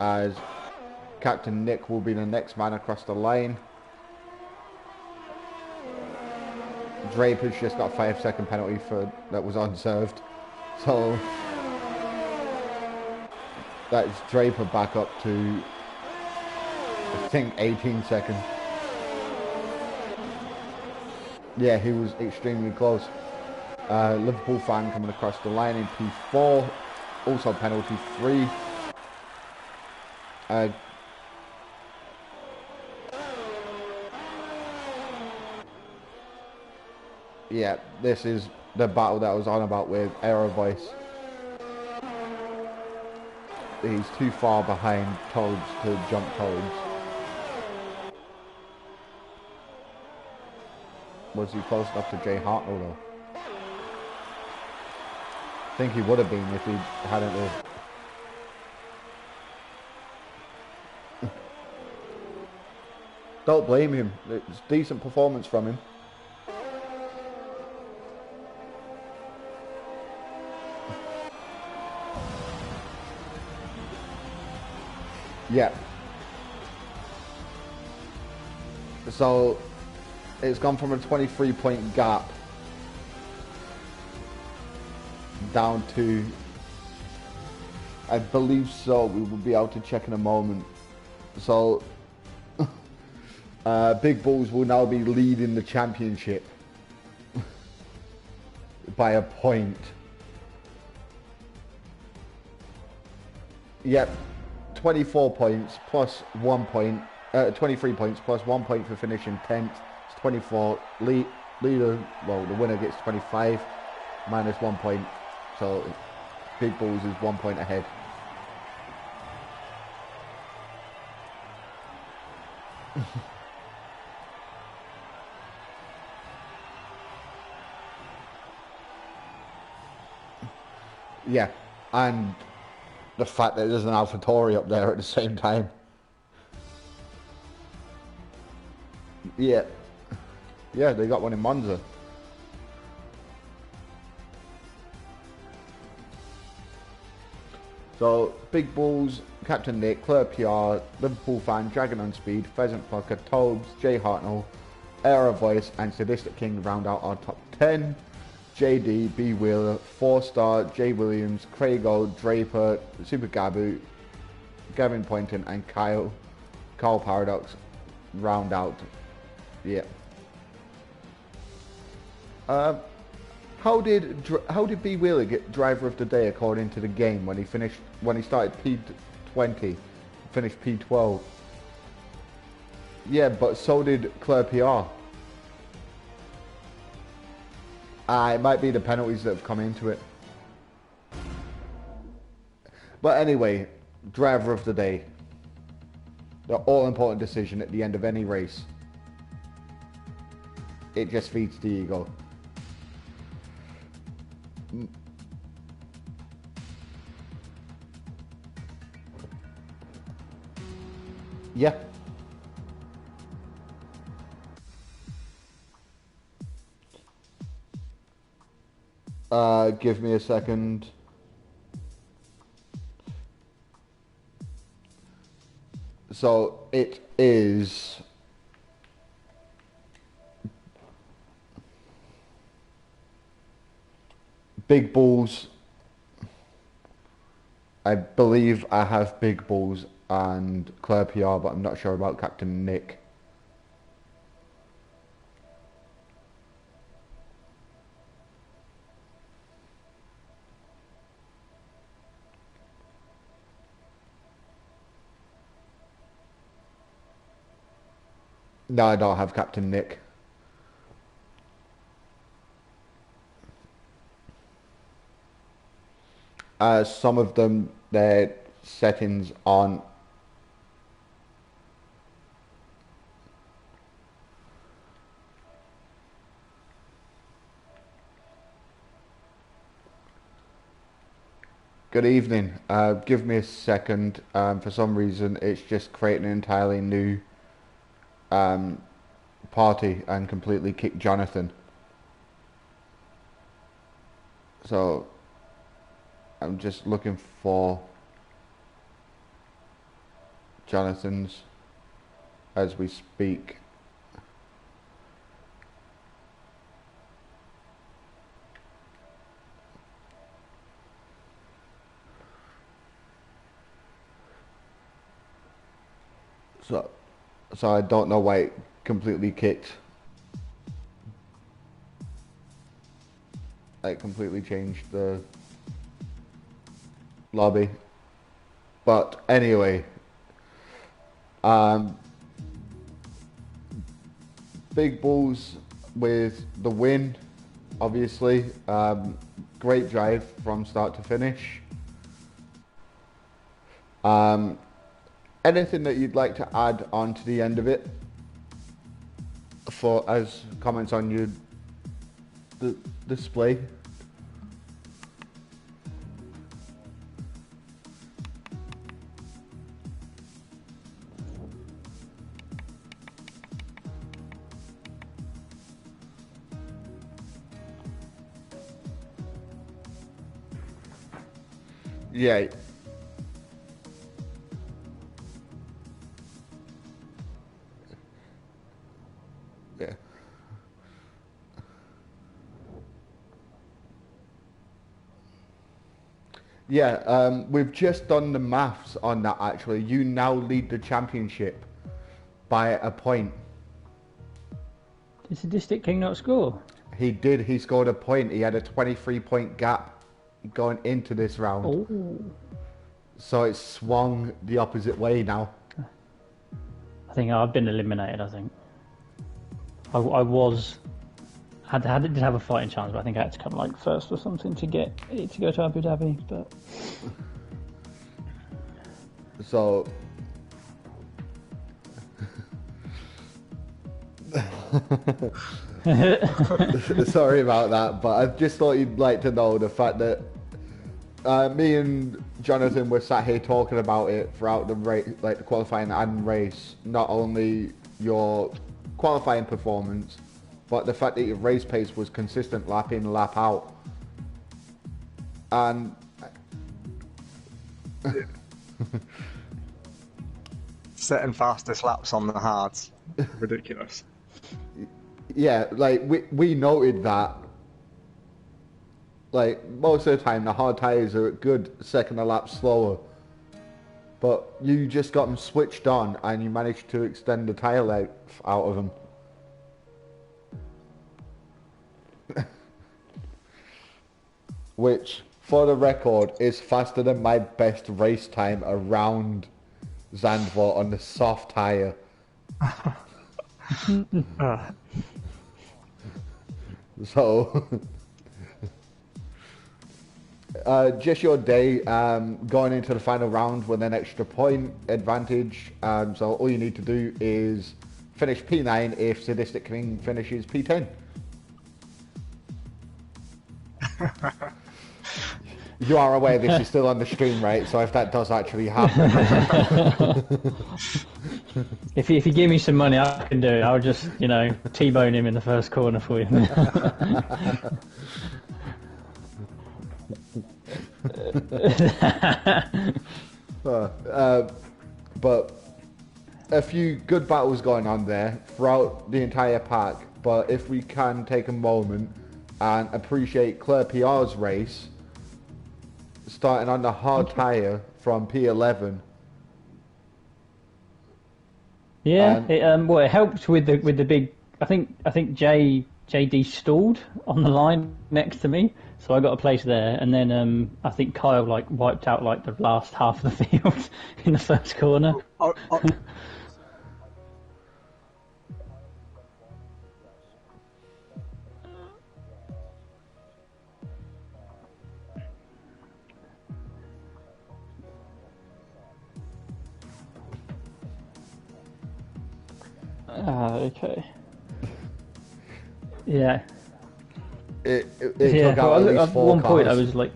As Captain Nick will be the next man across the line. Draper's just got a 5-second penalty for that was unserved. So that's Draper back up to, I think, 18 seconds. Yeah, he was extremely close. Liverpool fan coming across the line in P4. Also penalty free. Yeah, this is the battle that I was on about with Aero Voice. He's too far behind Toads to jump Toads. Was he close enough to Jay Hartnell though? I think he would have been if he hadn't lived. Don't blame him. It's a decent performance from him. Yeah. So it's gone from a 23-point gap down to, I believe so, we will be able to check in a moment. So Big Bulls will now be leading the championship by a point. Yep, 24 points plus 1 point, 23 points plus 1 point for finishing 10th. It's 24. Leader, well, the winner gets 25 minus 1 point. So Big Bulls is 1 point ahead. Yeah, and the fact that there's an AlphaTauri up there at the same time. Yeah. Yeah, they got one in Monza. So, Big Bulls, Captain Nick, Claire PR, Liverpool Fan, Dragon on Speed, Pheasant Plucker, Tobes, Jay Hartnell, Aero Voice, and Sadistic King round out our top 10. JD, B Wheeler, 4-star, Jay Williams, Craigo, Draper, Super Gabu, Gavin Poynton, and Carl Paradox round out. Yeah. How did B Wheeler get driver of the day according to the game when he started P20, finished P12? Yeah, but so did Claire PR. It might be the penalties that have come into it. But anyway, driver of the day. The all-important decision at the end of any race. It just feeds the ego. Yeah. Give me a second. So it is big balls. I believe I have big balls and Claire PR, but I'm not sure about Captain Nick. No, I don't have Captain Nick. Some of them, their settings aren't. Good evening. Give me a second. For some reason, it's just creating an entirely new party and completely kicked Jonathan. So I'm just looking for Jonathan's as we speak. So I don't know why it completely kicked. It completely changed the lobby. But anyway, big balls with the win, obviously. Great drive from start to finish. Anything that you'd like to add on to the end of it for as comments on your display? Yeah. Yeah. Yeah, we've just done the maths on that actually. You now lead the championship by a point. Did Sadistic King not score? He did, he scored a point. He had a 23-point gap going into this round. Oh. So it's swung the opposite way now. I think I've been eliminated, I think. I did have a fighting chance, but I think I had to come like first or something to get it to go to Abu Dhabi, but... So... Sorry about that, but I just thought you'd like to know the fact that me and Jonathan were sat here talking about it throughout the race, like the qualifying and race. Not only your qualifying performance, but the fact that your race pace was consistent lap in, lap out. And setting fastest laps on the hards. Ridiculous. yeah, like we noted that. Like most of the time, the hard tires are a good second a lap slower, but you just got them switched on and you managed to extend the tire life out of them. Which, for the record, is faster than my best race time around Zandvoort on the soft tire. So, just your day going into the final round with an extra point advantage. So all you need to do is finish P9 if Sadistic King finishes P10. You are aware this is still on the stream, right? So if that does actually happen... If you give me some money, I can do it. I'll just, T-bone him in the first corner for you. But a few good battles going on there throughout the entire pack. But if we can take a moment and appreciate Claire PR's race, starting on the hard tyre from P11. Yeah, it helped with the big. I think JD stalled on the line next to me, so I got a place there, and then I think Kyle wiped out the last half of the field in the first corner. Okay. Yeah. It took out at least 4 one cars. point I was like,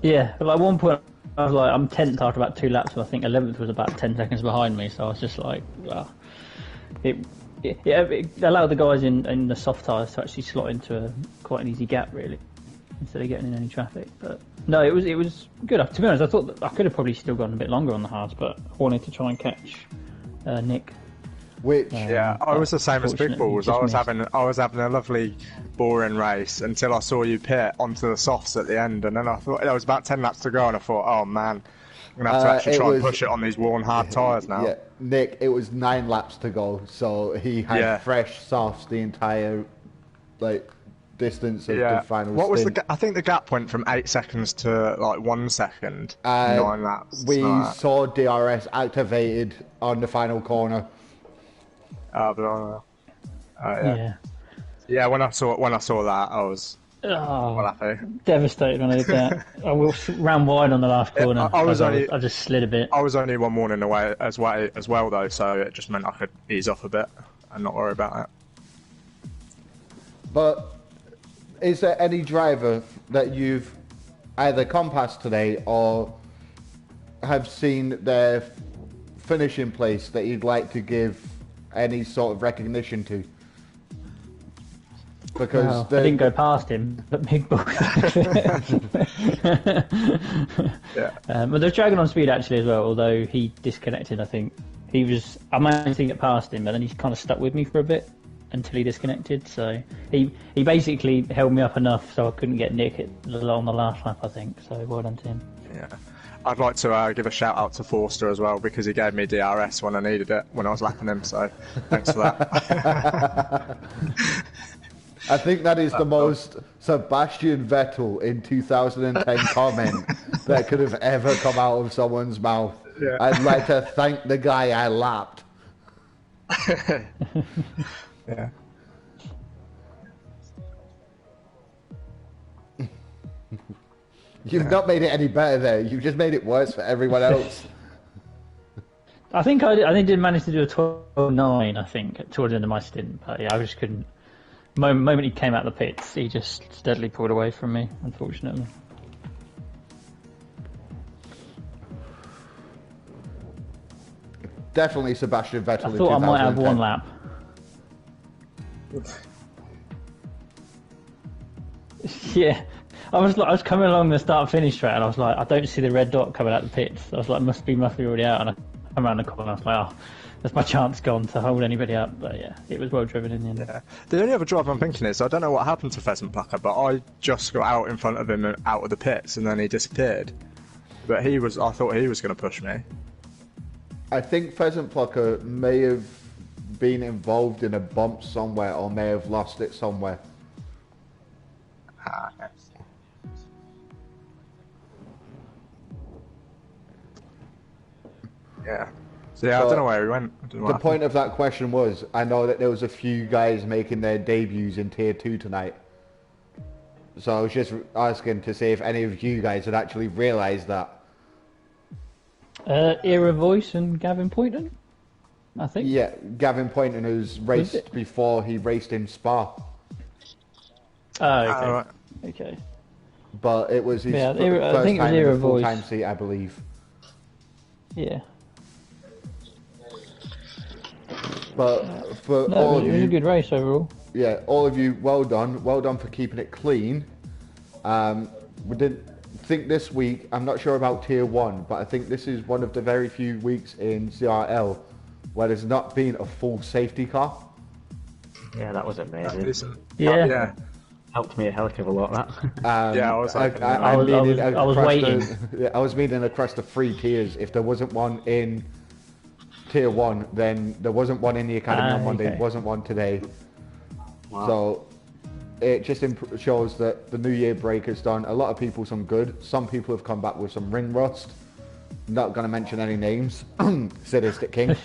one point I was like, I'm 10th after about 2 laps, and I think 11th was about 10 seconds behind me, so I was just like, well, it allowed the guys in the soft tyres to actually slot into quite an easy gap, really, instead of getting in any traffic. But no, it was good. To be honest, I thought that I could have probably still gone a bit longer on the hards, but I wanted to try and catch Nick. Which I was the same as Big Balls. I was having a lovely, boring race until I saw you pit onto the softs at the end, and then I thought there was about 10 laps to go, and I thought, oh man, I'm gonna have to actually try and push it on these worn hard tyres now. Yeah, Nick, it was 9 laps to go, so he had fresh softs the entire distance of the final. What was stint. I think the gap went from 8 seconds to 1 second. 9 laps. We saw DRS activated on the final corner. Yeah. When I saw that, I was happy. Devastated when I did that. I ran wide on the last corner. I just slid a bit. I was only 1 warning away as well though, so it just meant I could ease off a bit and not worry about it. But is there any driver that you've either compassed today or have seen their finishing place that you'd like to give any sort of recognition to? Because I didn't go past him, but Big Bull. But they're dragging on speed actually as well, although he disconnected. I managed to get past him, but then he kind of stuck with me for a bit until he disconnected. So he basically held me up enough so I couldn't get Nick on the last lap, I think. So well done to him. Yeah. I'd like to give a shout out to Forster as well, because he gave me DRS when I needed it when I was lapping him, so thanks for that. I think that is the most Sebastian Vettel in 2010 comment that could have ever come out of someone's mouth. Yeah. I'd like to thank the guy I lapped. Yeah. You've not made it any better there. You've just made it worse for everyone else. I think I did manage to do a 12.9, I think, towards the end of my stint. But yeah, I just couldn't. The moment he came out of the pits, he just steadily pulled away from me, unfortunately. Definitely Sebastian Vettel I thought I might have 1 lap. Yeah. I was coming along the start-finish track, and I was like, I don't see the red dot coming out the pits. I was like, must be already out, and I come around the corner, I was like, oh, that's my chance gone to hold anybody up. But yeah, it was well driven in the end. Yeah. The only other driver I'm thinking is, I don't know what happened to Pheasant Plucker, but I just got out in front of him out of the pits, and then he disappeared. But I thought he was going to push me. I think Pheasant Plucker may have been involved in a bump somewhere, or may have lost it somewhere. Yeah. So yeah, I don't know where he went. The point of that question was, I know that there was a few guys making their debuts in Tier 2 tonight. So I was just asking to see if any of you guys had actually realised that. Era Voice and Gavin Poynton, I think. Yeah, Gavin Poynton, who's raced before he raced in Spa. Oh, okay. Okay. but it was his Yeah, first I think it was time in Era a full-time Voice. seat, I believe. Yeah. But for No, all it of was a you, good race overall. yeah, all of you, well done for keeping it clean. We did think this week, I'm not sure about Tier 1, but I think this is one of the very few weeks in CRL where there's not been a full safety car. Yeah, that was amazing. Yeah. Helped me a hell of a lot, that. Yeah, I was like, I was waiting. I was meaning across the 3 tiers. If there wasn't one in Tier 1, then there wasn't one in the Academy on Monday, okay. wasn't one today. Wow. So it just shows that the New Year break has done a lot of people some good. Some people have come back with some ring rust. Not going to mention any names. Sadistic King.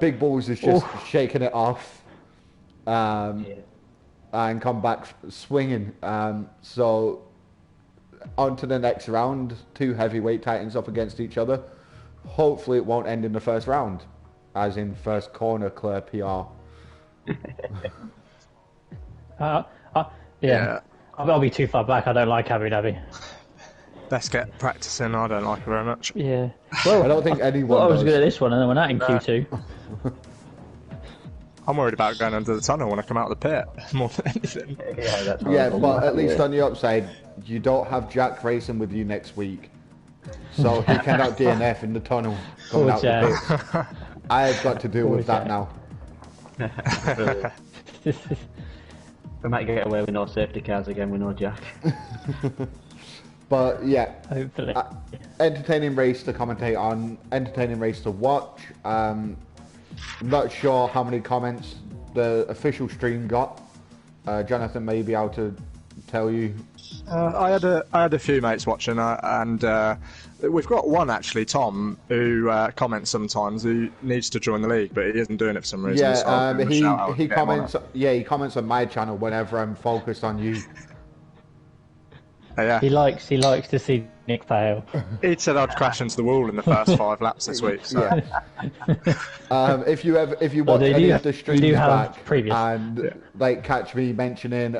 Big Balls is just shaking it off. And come back swinging. So on to the next round. 2 heavyweight titans up against each other. Hopefully it won't end in the first round, as in first corner clear PR. Yeah. I'll be too far back. I don't like Abu Dhabi. let's get practicing. I don't like it very much. Yeah. Well, I don't think anyone I was does. good at this one, and then went out in Q2. I'm worried about going under the tunnel when I come out of the pit more than anything. Yeah, that's Yeah, horrible. but at least on the upside, you don't have Jack racing with you next week. So he cannot DNF in the tunnel coming Poor out the pit. I've got to deal with that now. We might get away with no safety cars again with no Jack. But yeah, Hopefully. entertaining race to commentate on, entertaining race to watch. Not sure how many comments the official stream got. Jonathan may be able to tell you. I had a few mates watching, and we've got one actually, Tom, who comments sometimes, who needs to join the league, but he isn't doing it for some reason. So I'll give him a shout out he and get him on comments. it. Yeah, he comments on my channel whenever I'm focused on you. Yeah. He likes to see Nick fail. He'd said I'd crash into the wall in the first 5 laps this week. So. Yeah. If you watch they any do- of the they streams do have back previous. and like catch me mentioning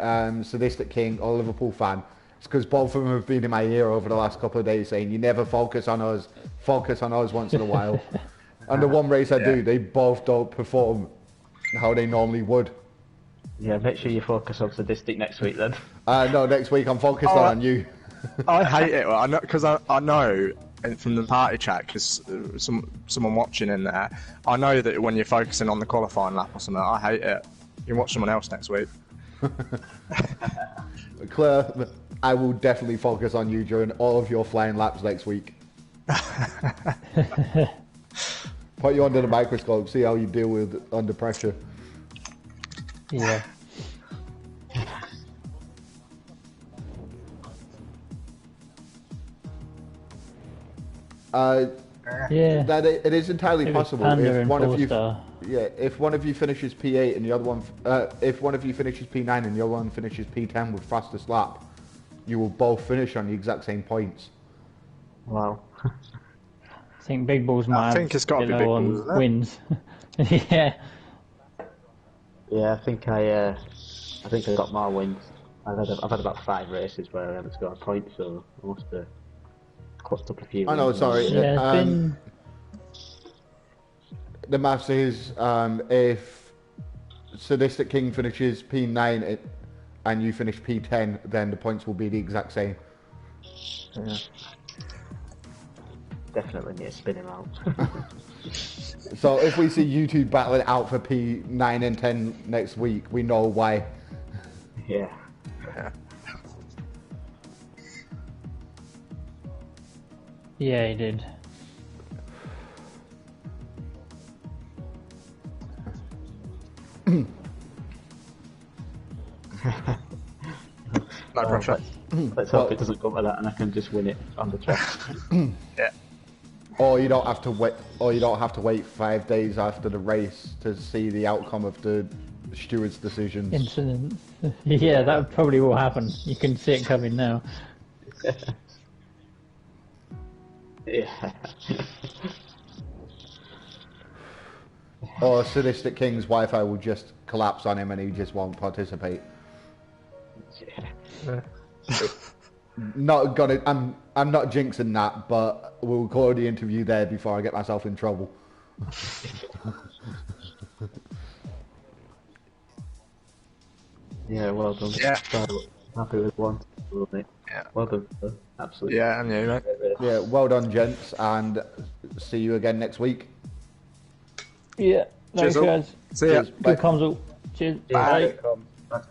Sadistic King or Liverpool fan, it's because both of them have been in my ear over the last couple of days saying you never focus on us once in a while. And the one race I do, they both don't perform how they normally would. Yeah, make sure you focus on Sadistic next week then. No, next week I'm focused on you. I hate it because I know from the party chat, because someone watching in there, I know that when you're focusing on the qualifying lap or something, I hate it. You can watch someone else next week. Claire, I will definitely focus on you during all of your flying laps next week. Put you under the microscope, see how you deal with under pressure. Yeah. Yeah. That it is entirely Maybe possible Panda if and one of you, Polestar. if one of you finishes P8 and the other one, if one of you finishes P9 and the other one finishes P10 with fastest lap, you will both finish on the exact same points. Wow. I think Big Balls might I think it's got to be Big on Balls, isn't it? wins. Yeah. Yeah, I think I got more wins. I've had about 5 races where I haven't scored a point, so I must have clutched up a few. I know, wins. sorry. Yeah, it's been... The maths is if Sadistic King finishes P9 and you finish P10, then the points will be the exact same. Yeah. Definitely need to spin him out. So if we see you two battling out for P9 and 10 next week, we know why. Yeah. Yeah, he did. No pressure. Let's hope it doesn't come to that and I can just win it on the track. Yeah. Or you don't have to wait. Or you don't have to wait 5 days after the race to see the outcome of the steward's decisions. Incident. Yeah, that probably will happen. You can see it coming now. Yeah. Or Sadistic King's Wi-Fi will just collapse on him and he just won't participate. Not gonna. I'm not jinxing that, but we'll record the interview there before I get myself in trouble. Yeah, well done. Yeah. So, happy with one, mate. Yeah. Well done. Absolutely. Yeah, and you, mate. Yeah, well done, gents, and see you again next week. Yeah, thanks, Cheers, guys. See ya. Cheers. Bye. Good comms all. Cheers. Yeah, Bye. come. Thanks.